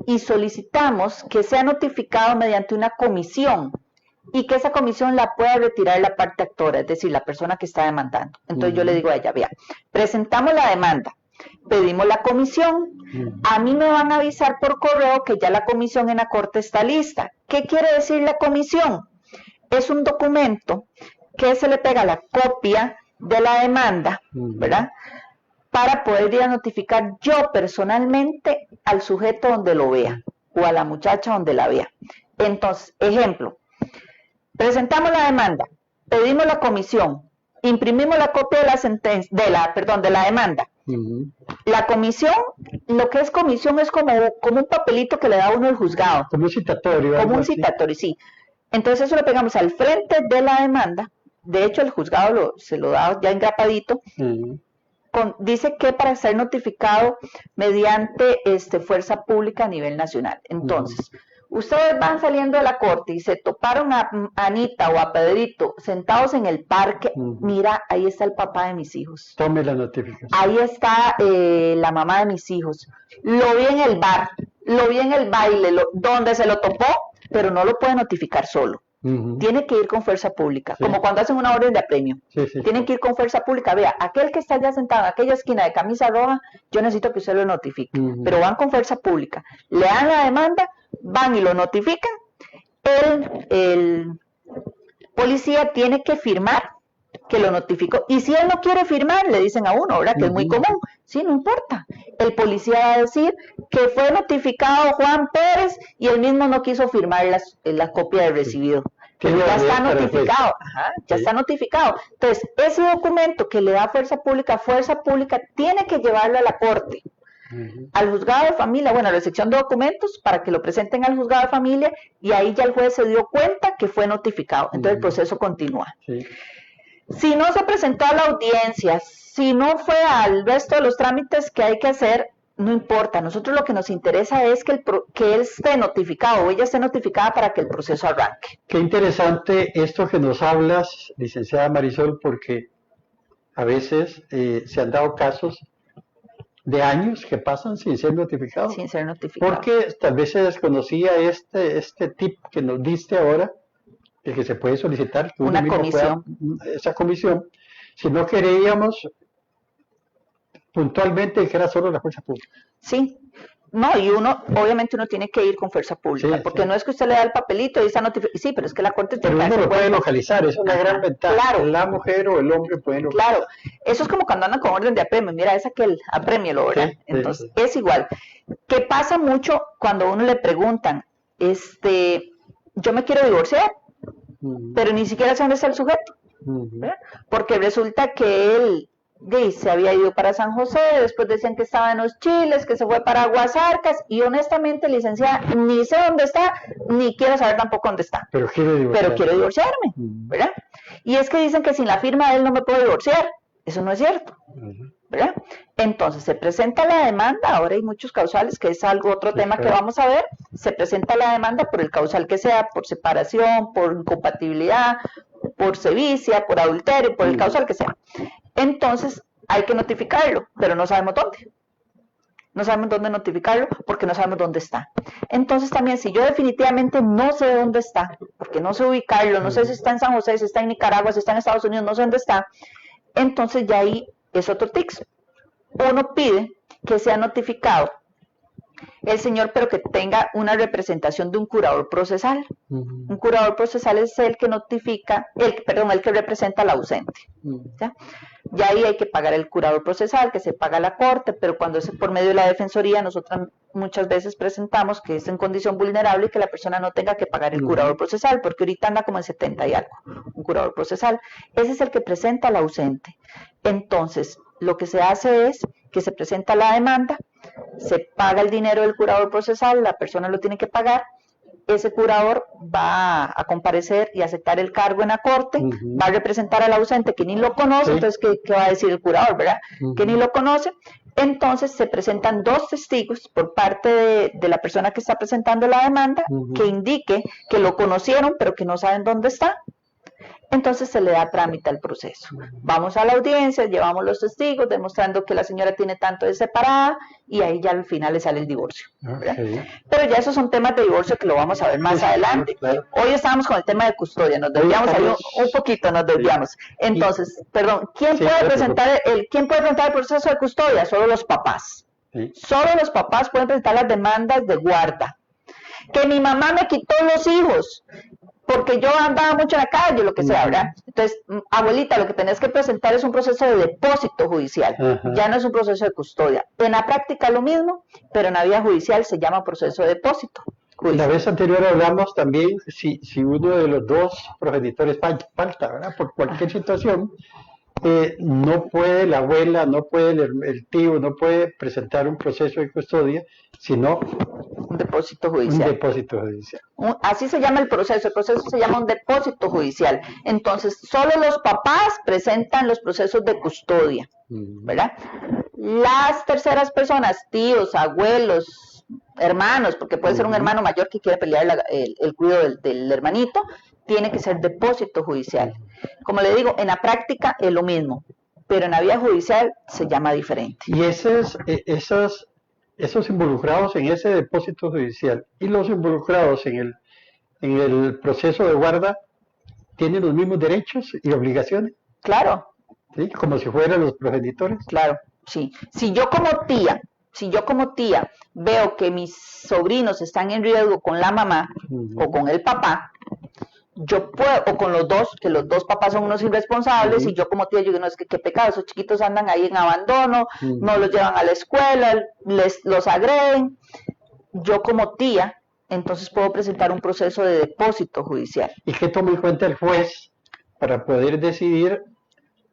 y solicitamos que sea notificado mediante una comisión y que esa comisión la pueda retirar la parte actora, es decir, la persona que está demandando. Entonces yo le digo a ella, vea, presentamos la demanda, pedimos la comisión, a mí me van a avisar por correo que ya la comisión en la corte está lista. ¿Qué quiere decir la comisión? Es un documento que se le pega la copia de la demanda, ¿verdad? Para poder ir a notificar yo personalmente al sujeto donde lo vea, o a la muchacha donde la vea. Entonces, ejemplo, presentamos la demanda, pedimos la comisión, imprimimos la copia de la sentencia, de la demanda. La comisión, lo que es comisión es como un papelito que le da uno al juzgado. Como un citatorio. Como un citatorio, sí. Entonces eso lo pegamos al frente de la demanda. De hecho, el juzgado se lo da ya engrapadito. Dice que para ser notificado mediante fuerza pública a nivel nacional. Entonces, ustedes van saliendo de la corte y se toparon a Anita o a Pedrito sentados en el parque. Mira, ahí está el papá de mis hijos. Tome la notificación. Ahí está la mamá de mis hijos. Lo vi en el bar, lo vi en el baile, donde se lo topó, pero no lo puede notificar solo. Tiene que ir con fuerza pública, como cuando hacen una orden de apremio. Tienen que ir con fuerza pública. Vea, aquel que está ya sentado en aquella esquina de camisa roja, yo necesito que usted lo notifique. Pero van con fuerza pública. Le dan la demanda, van y lo notifican. El policía tiene que firmar que lo notificó. Y si él no quiere firmar, le dicen a uno, ¿verdad? Que es muy común. Sí, no importa. El policía va a decir que fue notificado Juan Pérez y él mismo no quiso firmar la copia del recibido. Pero ya está notificado. Ya está notificado. Entonces, ese documento que le da fuerza pública tiene que llevarlo a la corte. Al juzgado de familia, bueno, a la sección de documentos para que lo presenten al juzgado de familia y ahí ya el juez se dio cuenta que fue notificado. Entonces el proceso continúa. Si no se presentó a la audiencia, si no fue al resto de los trámites que hay que hacer, no importa. A nosotros lo que nos interesa es que él esté notificado o ella esté notificada para que el proceso arranque. Qué interesante esto que nos hablas, licenciada Marisol, porque a veces se han dado casos de años que pasan sin ser notificados. Sin ser notificados. Porque tal vez se desconocía este tip que nos diste ahora, de que se puede solicitar que una comisión. Esa comisión, si no queríamos puntualmente que era solo la fuerza pública. Sí, no, y obviamente uno tiene que ir con fuerza pública, porque no es que usted le da el papelito y está notificado, sí, pero es que la corte tiene que uno lo puede localizar, es una gran ventaja. Claro. La mujer o el hombre pueden localizar. Claro, eso es como cuando andan con orden de apremio, mira, es aquel, aprémielo, ¿verdad? Entonces, es igual. ¿Qué pasa mucho cuando a uno le preguntan, yo me quiero divorciar, pero ni siquiera sé dónde está el sujeto, ¿verdad? Porque resulta que él se había ido para San José, después decían que estaba en los Chiles, que se fue para Aguasarcas, y honestamente, licenciada, ni sé dónde está, ni quiero saber tampoco dónde está. Pero quiero divorciarme, ¿verdad? Y es que dicen que sin la firma de él no me puedo divorciar. Eso no es cierto, ¿verdad? Entonces, se presenta la demanda, ahora hay muchos causales, que es otro tema que vamos a ver, se presenta la demanda por el causal que sea, por separación, por incompatibilidad, por sevicia, por adulterio, por el causal que sea. Entonces, hay que notificarlo, pero no sabemos dónde. No sabemos dónde notificarlo porque no sabemos dónde está. Entonces también, si yo definitivamente no sé dónde está, porque no sé ubicarlo, no sé si está en San José, si está en Nicaragua, si está en Estados Unidos, no sé dónde está, entonces ya ahí es otro tics. Uno pide que sea notificado el señor, pero que tenga una representación de un curador procesal. Un curador procesal es el que notifica, el que representa al ausente. ¿Ya? Ya ahí hay que pagar el curador procesal, que se paga a la corte, pero cuando es por medio de la defensoría, nosotros muchas veces presentamos que es en condición vulnerable y que la persona no tenga que pagar el curador procesal, porque ahorita anda como en 70 y algo, un curador procesal. Ese es el que presenta al ausente. Entonces, lo que se hace es que se presenta la demanda, se paga el dinero del curador procesal, la persona lo tiene que pagar, ese curador va a comparecer y aceptar el cargo en la corte, va a representar al ausente que ni lo conoce, entonces ¿qué va a decir el curador, verdad? Que ni lo conoce. Entonces se presentan dos testigos por parte de la persona que está presentando la demanda, que indique que lo conocieron pero que no saben dónde está. entonces se le da trámite al proceso. Vamos a la audiencia, llevamos los testigos, demostrando que la señora tiene tanto de separada, y ahí ya al final le sale el divorcio. Okay. Pero ya esos son temas de divorcio que lo vamos a ver más adelante. Claro. Hoy estábamos con el tema de custodia, nos desviamos ahí un poquito, nos desviamos. Entonces, perdón, ¿quién puede presentar el proceso de custodia? Solo los papás. Sí. Solo los papás pueden presentar las demandas de guarda. Que mi mamá me quitó los hijos porque yo andaba mucho en la calle, lo que sea, ¿verdad? Entonces, abuelita, lo que tenés que presentar es un proceso de depósito judicial, ya no es un proceso de custodia. En la práctica lo mismo, pero en la vía judicial se llama proceso de depósito judicial. La vez anterior hablamos también si uno de los dos progenitores falta, ¿verdad? Por cualquier situación, no puede la abuela, no puede el tío, no puede presentar un proceso de custodia, sino un depósito judicial. Un depósito judicial. Así se llama el proceso se llama un depósito judicial. Entonces, solo los papás presentan los procesos de custodia, ¿verdad? Las terceras personas, tíos, abuelos, hermanos, porque puede ser un hermano mayor que quiere pelear el cuidado del hermanito, tiene que ser depósito judicial. Como le digo, en la práctica es lo mismo, pero en la vía judicial se llama diferente. Y esos involucrados en ese depósito judicial y los involucrados en el proceso de guarda tienen los mismos derechos y obligaciones. Claro. ¿Sí? Como si fueran los progenitores. Claro, sí. Si yo como tía veo que mis sobrinos están en riesgo con la mamá o con el papá, yo puedo, o con los dos, que los dos papás son unos irresponsables, y yo como tía, yo digo, no, es que qué pecado, esos chiquitos andan ahí en abandono, no los llevan a la escuela, los agreden. Yo como tía, entonces puedo presentar un proceso de depósito judicial. ¿Y qué toma en cuenta el juez para poder decidir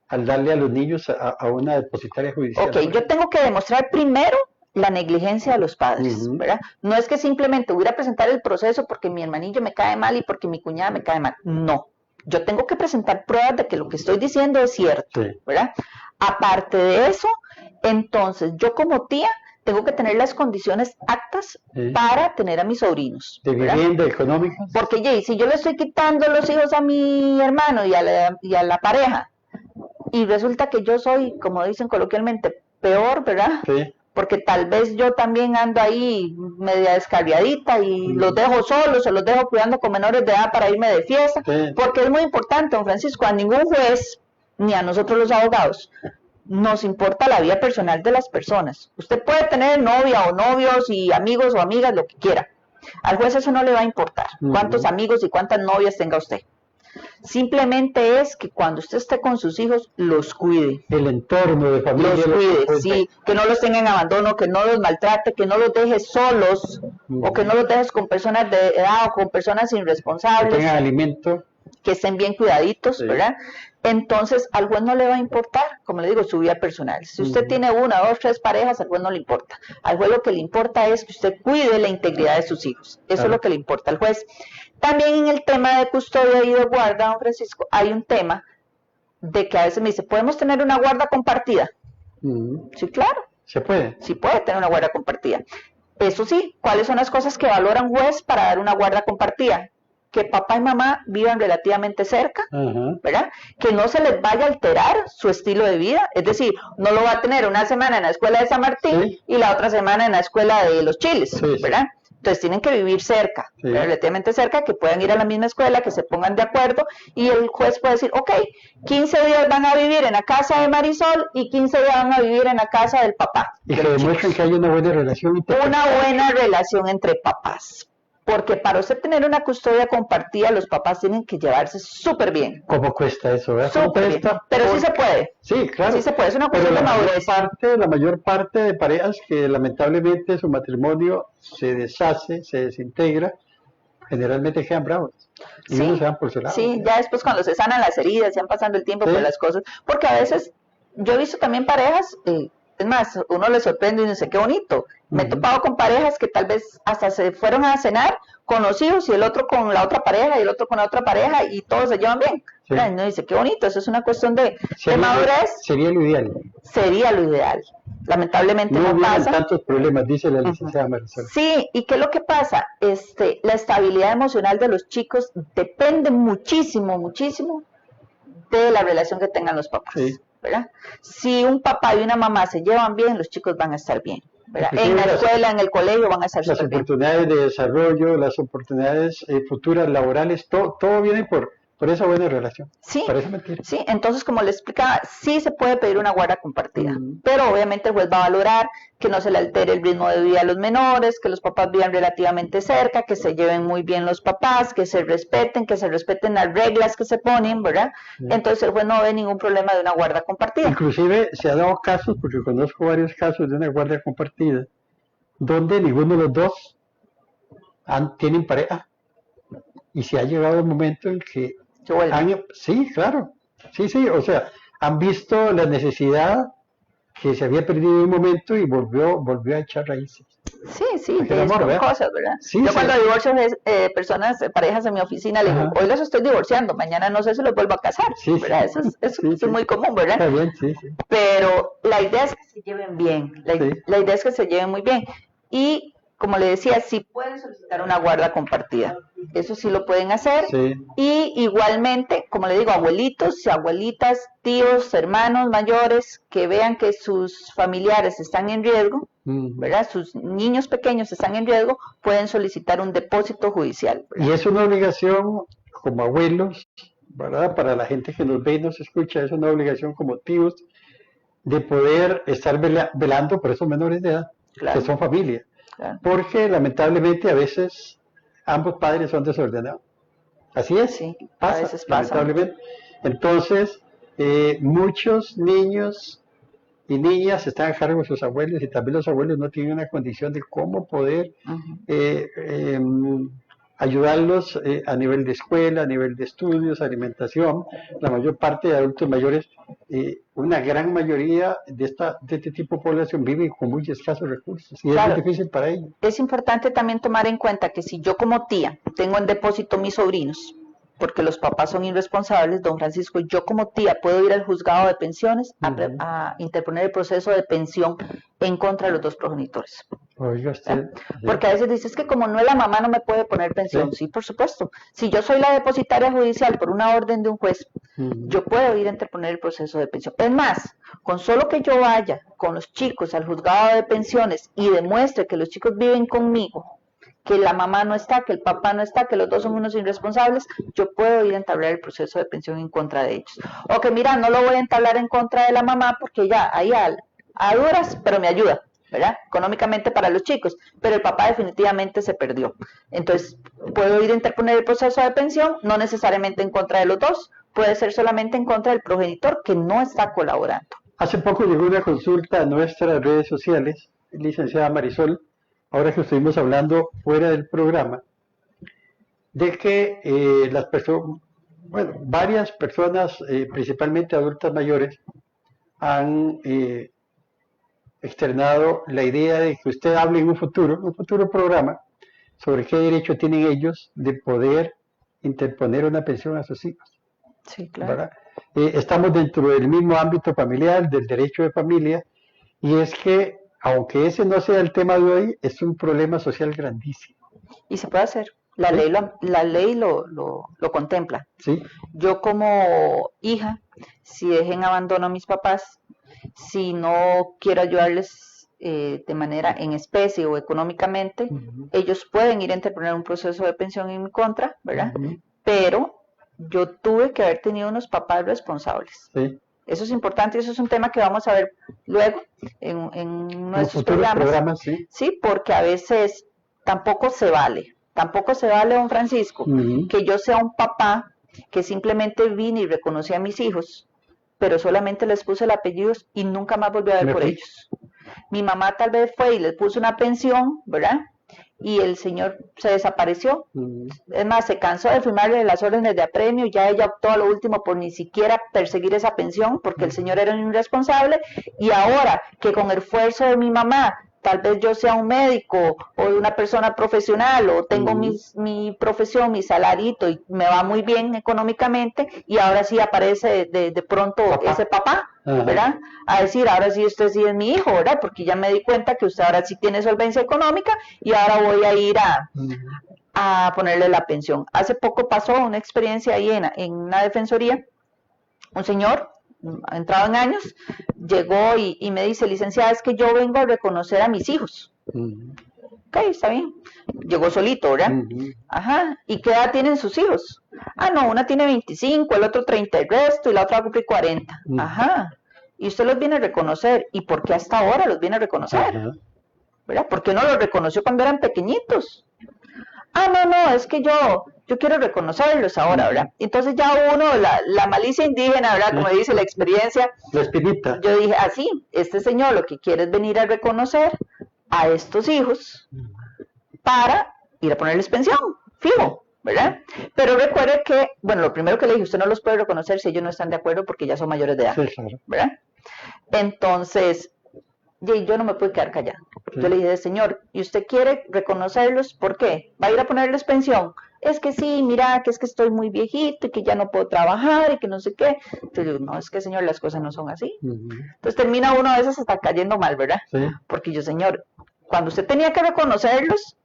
al darle a los niños a una depositaria judicial? Ok, yo tengo que demostrar primero la negligencia de los padres, ¿verdad? No es que simplemente voy a presentar el proceso porque mi hermanillo me cae mal y porque mi cuñada me cae mal. No, yo tengo que presentar pruebas de que lo que estoy diciendo es cierto, ¿verdad? Aparte de eso, entonces yo como tía tengo que tener las condiciones aptas para tener a mis sobrinos. ¿De vivienda, económica? Porque si yo le estoy quitando los hijos a mi hermano y a la pareja, y resulta que yo soy, como dicen coloquialmente, peor, ¿verdad? Sí. Porque tal vez yo también ando ahí media descarriadita y los dejo solos o los dejo cuidando con menores de edad para irme de fiesta, porque es muy importante, don Francisco, a ningún juez, ni a nosotros los abogados, nos importa la vida personal de las personas. Usted puede tener novia o novios y amigos o amigas, lo que quiera. Al juez eso no le va a importar, cuántos amigos y cuántas novias tenga usted. Simplemente es que cuando usted esté con sus hijos, los cuide. El entorno de familia. Los cuide, sí, que no los tenga en abandono, que no los maltrate, que no los deje solos, o que no los dejes con personas de edad o con personas irresponsables. Que tengan alimento. Que estén bien cuidaditos, ¿verdad? Entonces, al juez no le va a importar, como le digo, su vida personal. Si usted tiene 1, 2, 3 parejas, al juez no le importa. Al juez lo que le importa es que usted cuide la integridad de sus hijos. Eso es lo que le importa al juez. También en el tema de custodia y de guarda, don Francisco, hay un tema de que a veces me dice, ¿podemos tener una guarda compartida? Sí, claro. ¿Se puede? Sí puede tener una guarda compartida. Eso sí, ¿cuáles son las cosas que valora un juez para dar una guarda compartida? Que papá y mamá vivan relativamente cerca, ¿verdad? Que no se les vaya a alterar su estilo de vida, es decir, no lo va a tener una semana en la escuela de San Martín y la otra semana en la escuela de Los Chiles, ¿verdad? Entonces tienen que vivir cerca, relativamente cerca, que puedan ir a la misma escuela, que se pongan de acuerdo, y el juez puede decir, ok, 15 días van a vivir en la casa de Marisol y 15 días van a vivir en la casa del papá. Y que demuestren que hay una buena relación. Una buena relación entre papás. Porque para usted tener una custodia compartida, los papás tienen que llevarse súper bien. ¿Cómo cuesta eso? Súper bien. Pero sí se puede. Sí, claro. Sí se puede, es una cuestión de madurez. La mayor parte de parejas que lamentablemente su matrimonio se deshace, se desintegra, generalmente quedan bravos. Y uno se van por su lado. Sí, ya después cuando se sanan las heridas, ya han pasando el tiempo por las cosas. Porque a veces, yo he visto también parejas... es más, uno le sorprende y dice, qué bonito. Me he topado con parejas que tal vez hasta se fueron a cenar con los hijos y el otro con la otra pareja y el otro con la otra pareja y todos se llevan bien. Y uno dice, qué bonito, eso es una cuestión de madurez. Sería lo ideal. Sería lo ideal. Lamentablemente no pasa. Tantos problemas, dice la licenciada Marisol. Sí, ¿y qué es lo que pasa? La estabilidad emocional de los chicos depende muchísimo, muchísimo de la relación que tengan los papás, Sí. ¿verdad? Si un papá y una mamá se llevan bien, los chicos van a estar bien, ¿verdad? Inclusive En la escuela, en el colegio van a estar las súper bien. oportunidades de desarrollo, las oportunidades futuras laborales, todo viene por esa buena relación. Sí, Parece mentira. sí, entonces como les explicaba, sí se puede pedir una guarda compartida, Mm. pero obviamente el juez va a valorar que no se le altere el ritmo de vida a los menores, que los papás vivan relativamente cerca, que se lleven muy bien los papás, que se respeten las reglas que se ponen, ¿verdad? Sí. Entonces el juez no ve ningún problema de una guarda compartida. Inclusive se ha dado casos, porque conozco varios casos de una guardia compartida, donde ninguno de los dos tienen pareja, y se ha llegado el momento en que sí, claro, sí, o sea, han visto la necesidad que se había perdido un momento y volvió a echar raíces. Sí, Aquel amor, son ¿verdad? cosas, ¿verdad? Sí, yo sí. cuando divorcio personas, parejas en mi oficina, le digo, Ajá. hoy los estoy divorciando, mañana no sé si los vuelvo a casar, Sí, ¿verdad? sí. Eso Sí, es sí. muy común, ¿verdad? Está bien, sí. Pero la idea es que se lleven bien, Sí. la idea es que se lleven muy bien. Y como le decía, sí pueden solicitar una guarda compartida, eso sí lo pueden hacer. Sí. Y igualmente, como le digo, abuelitos, abuelitas, tíos, hermanos mayores que vean que sus familiares están en riesgo, ¿verdad? Sus niños pequeños están en riesgo, pueden solicitar un depósito judicial, ¿verdad? Y es una obligación como abuelos, ¿verdad? Para la gente que nos ve y nos escucha, es una obligación como tíos de poder estar velando por esos menores de edad, Claro. que son familia. Claro. Porque lamentablemente a veces ambos padres son desordenados. Así es, Sí, pasa, a veces pasa. lamentablemente. Entonces, muchos niños y niñas están a cargo de sus abuelos, y también los abuelos no tienen una condición de cómo poder ayudarlos a nivel de escuela, a nivel de estudios, alimentación. La mayor parte de adultos mayores, una gran mayoría de este tipo de población vive con muy escasos recursos, y Claro. es muy difícil para ellos. Es importante también tomar en cuenta que si yo como tía tengo en depósito mis sobrinos, porque los papás son irresponsables, don Francisco, yo como tía puedo ir al juzgado de pensiones a interponer el proceso de pensión en contra de los dos progenitores. Oiga usted. Porque a veces dices que como no es la mamá no me puede poner pensión. Sí, por supuesto. Si yo soy la depositaria judicial por una orden de un juez, yo puedo ir a interponer el proceso de pensión. Es más, con solo que yo vaya con los chicos al juzgado de pensiones y demuestre que los chicos viven conmigo, que la mamá no está, que el papá no está, que los dos son unos irresponsables, yo puedo ir a entablar el proceso de pensión en contra de ellos. O que mira, no lo voy a entablar en contra de la mamá porque ya ahí a duras, pero me ayuda, ¿verdad? Económicamente para los chicos, pero el papá definitivamente se perdió. Entonces, puedo ir a interponer el proceso de pensión, no necesariamente en contra de los dos, puede ser solamente en contra del progenitor que no está colaborando. Hace poco llegó una consulta a nuestras redes sociales, licenciada Marisol, ahora que estuvimos hablando fuera del programa, de que las personas, varias personas, principalmente adultas mayores, han externado la idea de que usted hable en un futuro programa, sobre qué derecho tienen ellos de poder interponer una pensión a sus hijos. Sí, claro. Estamos dentro del mismo ámbito familiar, del derecho de familia, y es que, aunque ese no sea el tema de hoy, es un problema social grandísimo. Y se puede hacer. La ley lo contempla. ¿Sí? Yo como hija, si dejé en abandono a mis papás, si no quiero ayudarles de manera en especie o económicamente, ellos pueden ir a interponer un proceso de pensión en mi contra, ¿verdad? Pero yo tuve que haber tenido unos papás responsables. Sí. Eso es importante y eso es un tema que vamos a ver luego en nuestros programas. Sí, porque a veces tampoco se vale, don Francisco, que yo sea un papá que simplemente vine y reconocí a mis hijos, pero solamente les puse el apellido y nunca más volví a ver por ellos. Mi mamá tal vez fue y les puso una pensión, ¿verdad? Y el señor se desapareció. Es más, se cansó de firmarle las órdenes de apremio, ya ella optó a lo último por ni siquiera perseguir esa pensión, porque el señor era un irresponsable, y ahora que con el esfuerzo de mi mamá, tal vez yo sea un médico o una persona profesional o tengo mi profesión, mi salarito y me va muy bien económicamente y ahora sí aparece de pronto ese papá, ¿verdad? A decir, ahora sí usted sí es mi hijo, ¿verdad? Porque ya me di cuenta que usted ahora sí tiene solvencia económica y ahora voy a ir a ponerle la pensión. Hace poco pasó una experiencia ahí en una defensoría un señor, entrado en años, llegó y me dice, licenciada, es que yo vengo a reconocer a mis hijos. Ok, está bien. Llegó solito, ¿verdad? Ajá. ¿Y qué edad tienen sus hijos? Ah, no, una tiene 25, el otro 30 y resto, y la otra va a cumplir 40. Ajá. Y usted los viene a reconocer. ¿Y por qué hasta ahora los viene a reconocer? ¿Verdad? ¿Por qué no los reconoció cuando eran pequeñitos? Ah, no, es que yo quiero reconocerlos ahora, ¿verdad? Entonces ya uno, la malicia indígena, ¿verdad? Como dice la experiencia. La espinita. Yo dije, así, este señor lo que quiere es venir a reconocer a estos hijos para ir a ponerles pensión, fijo, ¿verdad? Pero recuerde que, bueno, lo primero que le dije, usted no los puede reconocer si ellos no están de acuerdo porque ya son mayores de edad, sí, claro. ¿verdad? Entonces, yo no me pude quedar callada. Sí. Yo le dije, señor, ¿y usted quiere reconocerlos? ¿Por qué? ¿Va a ir a ponerles pensión? Es que sí, mira, que es que estoy muy viejito y que ya no puedo trabajar y que no sé qué. Entonces yo digo, no, es que señor, las cosas no son así. Entonces termina uno a veces hasta cayendo mal, ¿verdad? Sí. Porque yo, señor, cuando usted tenía que reconocerlos,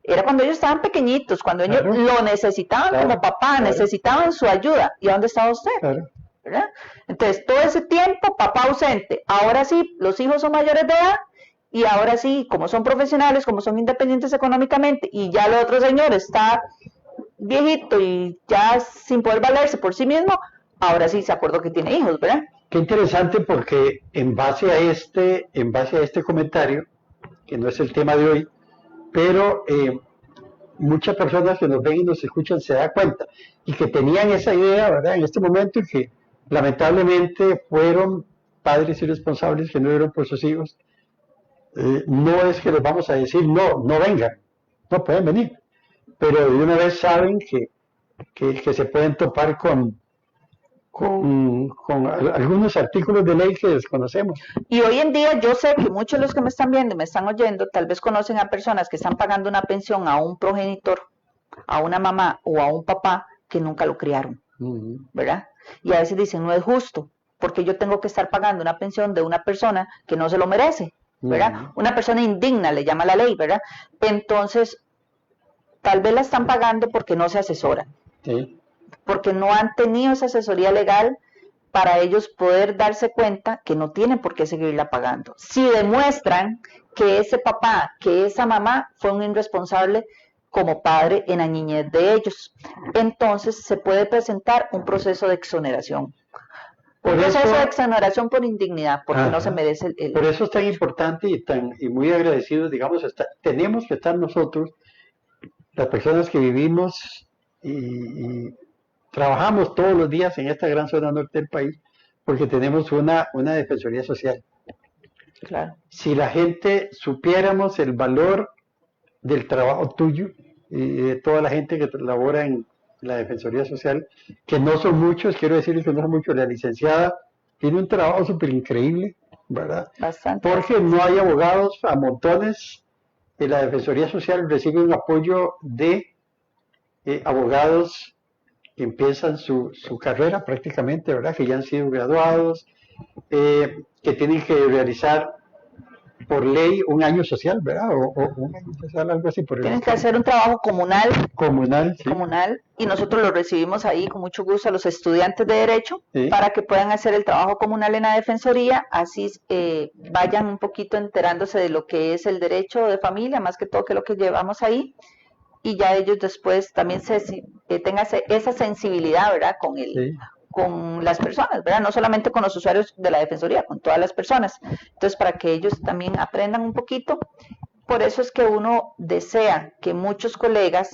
era cuando ellos estaban pequeñitos, cuando ellos lo necesitaban como papá, necesitaban su ayuda. ¿Y dónde estaba usted? ¿Verdad? Entonces, todo ese tiempo, papá ausente. Ahora sí, los hijos son mayores de edad y ahora sí, como son profesionales, como son independientes económicamente y ya el otro señor está viejito y ya sin poder valerse por sí mismo, ahora sí se acordó que tiene hijos, ¿verdad? Qué interesante, porque en base a este comentario, que no es el tema de hoy, pero muchas personas que nos ven y nos escuchan se dan cuenta y que tenían esa idea, ¿verdad? En este momento, y que lamentablemente fueron padres irresponsables que no dieron por sus hijos. No es que les vamos a decir no vengan, no pueden venir, pero de una vez saben que se pueden topar con algunos artículos de ley que desconocemos. Y hoy en día yo sé que muchos de los que me están viendo y me están oyendo tal vez conocen a personas que están pagando una pensión a un progenitor, a una mamá o a un papá que nunca lo criaron, ¿verdad? Y a veces dicen, no es justo, porque yo tengo que estar pagando una pensión de una persona que no se lo merece, ¿verdad? Una persona indigna, le llama la ley, ¿verdad? Entonces, tal vez la están pagando porque no se asesoran. Sí. Porque no han tenido esa asesoría legal para ellos poder darse cuenta que no tienen por qué seguirla pagando. Si demuestran que ese papá, que esa mamá fue un irresponsable como padre en la niñez de ellos, entonces se puede presentar un proceso de exoneración. Un proceso de exoneración por indignidad, porque no se merece el... Por eso es tan importante y muy agradecidos, digamos, tenemos que estar nosotros, las personas que vivimos y trabajamos todos los días en esta gran zona norte del país, porque tenemos una defensoría social. Claro. Si la gente supiéramos el valor del trabajo tuyo y de toda la gente que labora en la defensoría social, que no son muchos, quiero decirles que no son muchos, la licenciada tiene un trabajo súper increíble, ¿verdad? Bastante. Porque no hay abogados a montones, y la defensoría social recibe un apoyo de abogados que empiezan su carrera prácticamente, ¿verdad? Que ya han sido graduados, que tienen que realizar por ley un año social, ¿verdad? O un año social, algo así. Tienen que hacer un trabajo comunal. Comunal, sí. Comunal, y nosotros lo recibimos ahí con mucho gusto a los estudiantes de Derecho, sí, para que puedan hacer el trabajo comunal en la Defensoría, así vayan un poquito enterándose de lo que es el derecho de familia, más que todo que lo que llevamos ahí, y ya ellos después también tengan esa sensibilidad, ¿verdad? Con las personas, ¿verdad? No solamente con los usuarios de la Defensoría, con todas las personas. Entonces, para que ellos también aprendan un poquito, por eso es que uno desea que muchos colegas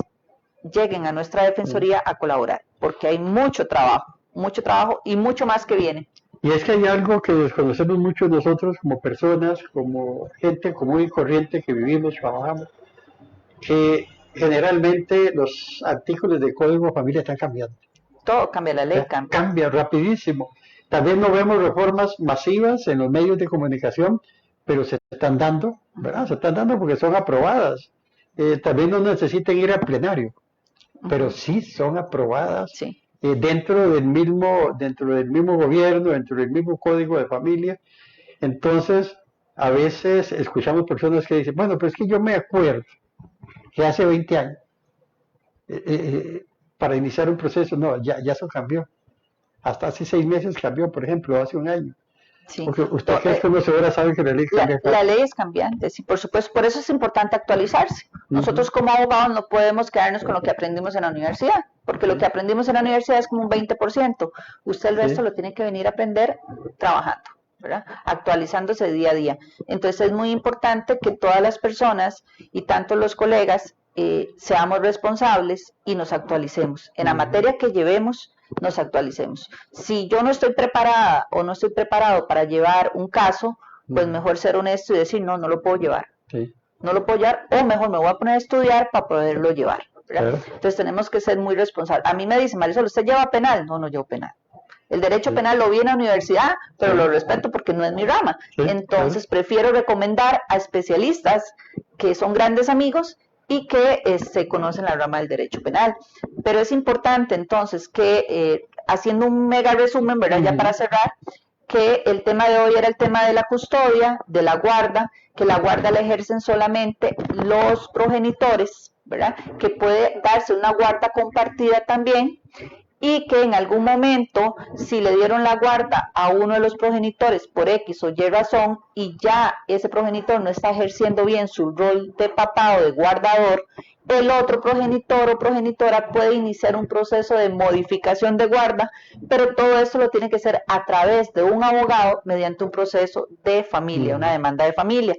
lleguen a nuestra Defensoría a colaborar, porque hay mucho trabajo y mucho más que viene. Y es que hay algo que desconocemos mucho nosotros como personas, como gente común y corriente que vivimos, trabajamos, que generalmente los artículos del Código de Familia están cambiando. Todo cambia, la ley cambia rapidísimo. También no vemos reformas masivas en los medios de comunicación, pero se están dando, ¿verdad? Se están dando porque son aprobadas. También no necesitan ir al plenario, pero sí son aprobadas, sí, dentro del mismo gobierno, dentro del mismo Código de Familia. Entonces, a veces escuchamos personas que dicen, bueno, pero es que yo me acuerdo que hace 20 años, para iniciar un proceso, no, ya eso cambió. hasta hace 6 meses cambió, por ejemplo, hace un año. Sí. Porque usted que es conocedora sabe que la ley cambia. La ley es cambiante, sí, por supuesto, por eso es importante actualizarse. Nosotros como abogados no podemos quedarnos con lo que aprendimos en la universidad, porque lo que aprendimos en la universidad es como un 20%. Usted el resto lo tiene que venir a aprender trabajando, ¿verdad? Actualizándose día a día. Entonces es muy importante que todas las personas y tanto los colegas seamos responsables y nos actualicemos. En la materia que llevemos, nos actualicemos. Si yo no estoy preparada o no estoy preparado para llevar un caso, pues mejor ser honesto y decir, no lo puedo llevar. Sí. No lo puedo llevar, o mejor me voy a poner a estudiar para poderlo llevar, ¿verdad? Entonces tenemos que ser muy responsables. A mí me dicen, Marisol, ¿usted lleva penal? No llevo penal. El derecho penal lo vi en la universidad, pero lo respeto porque no es mi rama. Entonces prefiero recomendar a especialistas que son grandes amigos y que conocen la rama del derecho penal. Pero es importante entonces que, haciendo un mega resumen, ¿verdad? Ya para cerrar, que el tema de hoy era el tema de la custodia, de la guarda, que la guarda la ejercen solamente los progenitores, ¿verdad? Que puede darse una guarda compartida también, y que en algún momento, si le dieron la guarda a uno de los progenitores por X o Y razón, y ya ese progenitor no está ejerciendo bien su rol de papá o de guardador, el otro progenitor o progenitora puede iniciar un proceso de modificación de guarda, pero todo esto lo tiene que hacer a través de un abogado mediante un proceso de familia, una demanda de familia.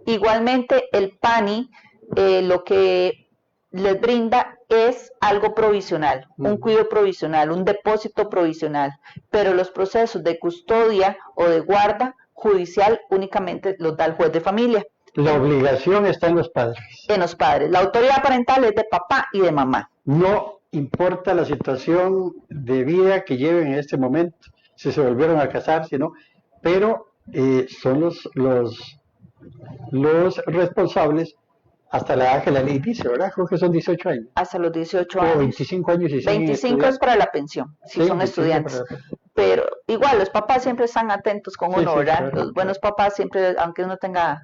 Igualmente, el PANI, lo que les brinda es algo provisional, un cuidado provisional, un depósito provisional, pero los procesos de custodia o de guarda judicial únicamente los da el juez de familia. La obligación está en los padres. En los padres. La autoridad parental es de papá y de mamá. No importa la situación de vida que lleven en este momento, si se volvieron a casar, si no, pero son los responsables hasta la edad que la ley dice, ¿verdad? Creo que son 18 años. Hasta los 18 años. O 25 años. Si 25 es para la pensión, si son estudiantes. Pero igual, los papás siempre están atentos con uno, ¿verdad? Los buenos papás siempre, aunque uno tenga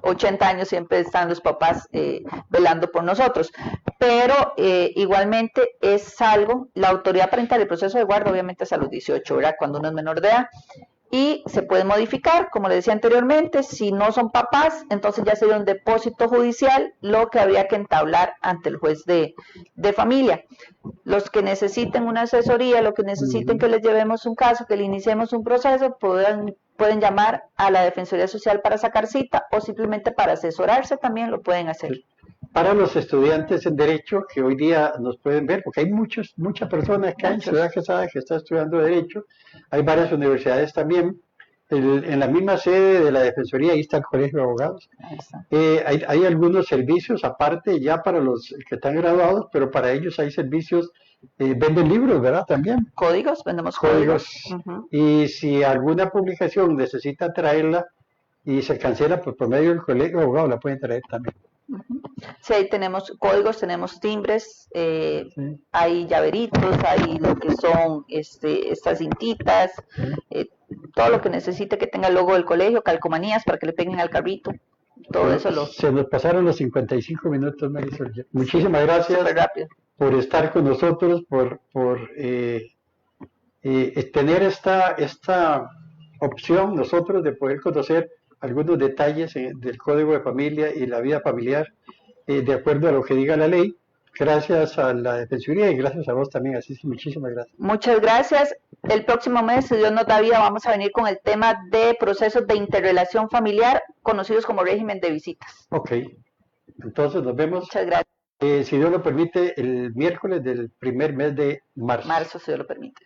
80 años, siempre están los papás velando por nosotros. Pero igualmente es algo, la autoridad parental, el proceso de guarda obviamente es a los 18, ¿verdad? Cuando uno es menor de edad. Y se puede modificar, como le decía anteriormente, si no son papás, entonces ya sería un depósito judicial, lo que habría que entablar ante el juez de familia. Los que necesiten una asesoría, los que necesiten que les llevemos un caso, que le iniciemos un proceso, pueden llamar a la Defensoría Social para sacar cita, o simplemente para asesorarse también lo pueden hacer. Para los estudiantes en Derecho que hoy día nos pueden ver, porque hay muchas personas acá en Ciudad Quesada que están estudiando Derecho, hay varias universidades también, en la misma sede de la Defensoría, ahí está el Colegio de Abogados. Hay algunos servicios aparte ya para los que están graduados, pero para ellos hay servicios, venden libros, ¿verdad? También. Códigos, vendemos códigos. Y si alguna publicación necesita traerla y se cancela por medio del Colegio de Abogados, la pueden traer también. Sí, ahí tenemos códigos, tenemos timbres, hay llaveritos, hay lo que son estas cintitas, todo lo que necesite que tenga el logo del colegio, calcomanías para que le peguen al carrito, todo eso Se nos pasaron los 55 minutos, Marisol. Muchísimas gracias por estar con nosotros, por tener esta opción nosotros de poder conocer algunos detalles del Código de Familia y la vida familiar de acuerdo a lo que diga la ley. Gracias a la Defensoría y gracias a vos también, así que muchísimas gracias. Muchas gracias. El próximo mes, si Dios nos da vida, vamos a venir con el tema de procesos de interrelación familiar, conocidos como régimen de visitas. Ok, entonces nos vemos. Muchas gracias. Si Dios lo permite, el miércoles del primer mes de marzo. Marzo, si Dios lo permite.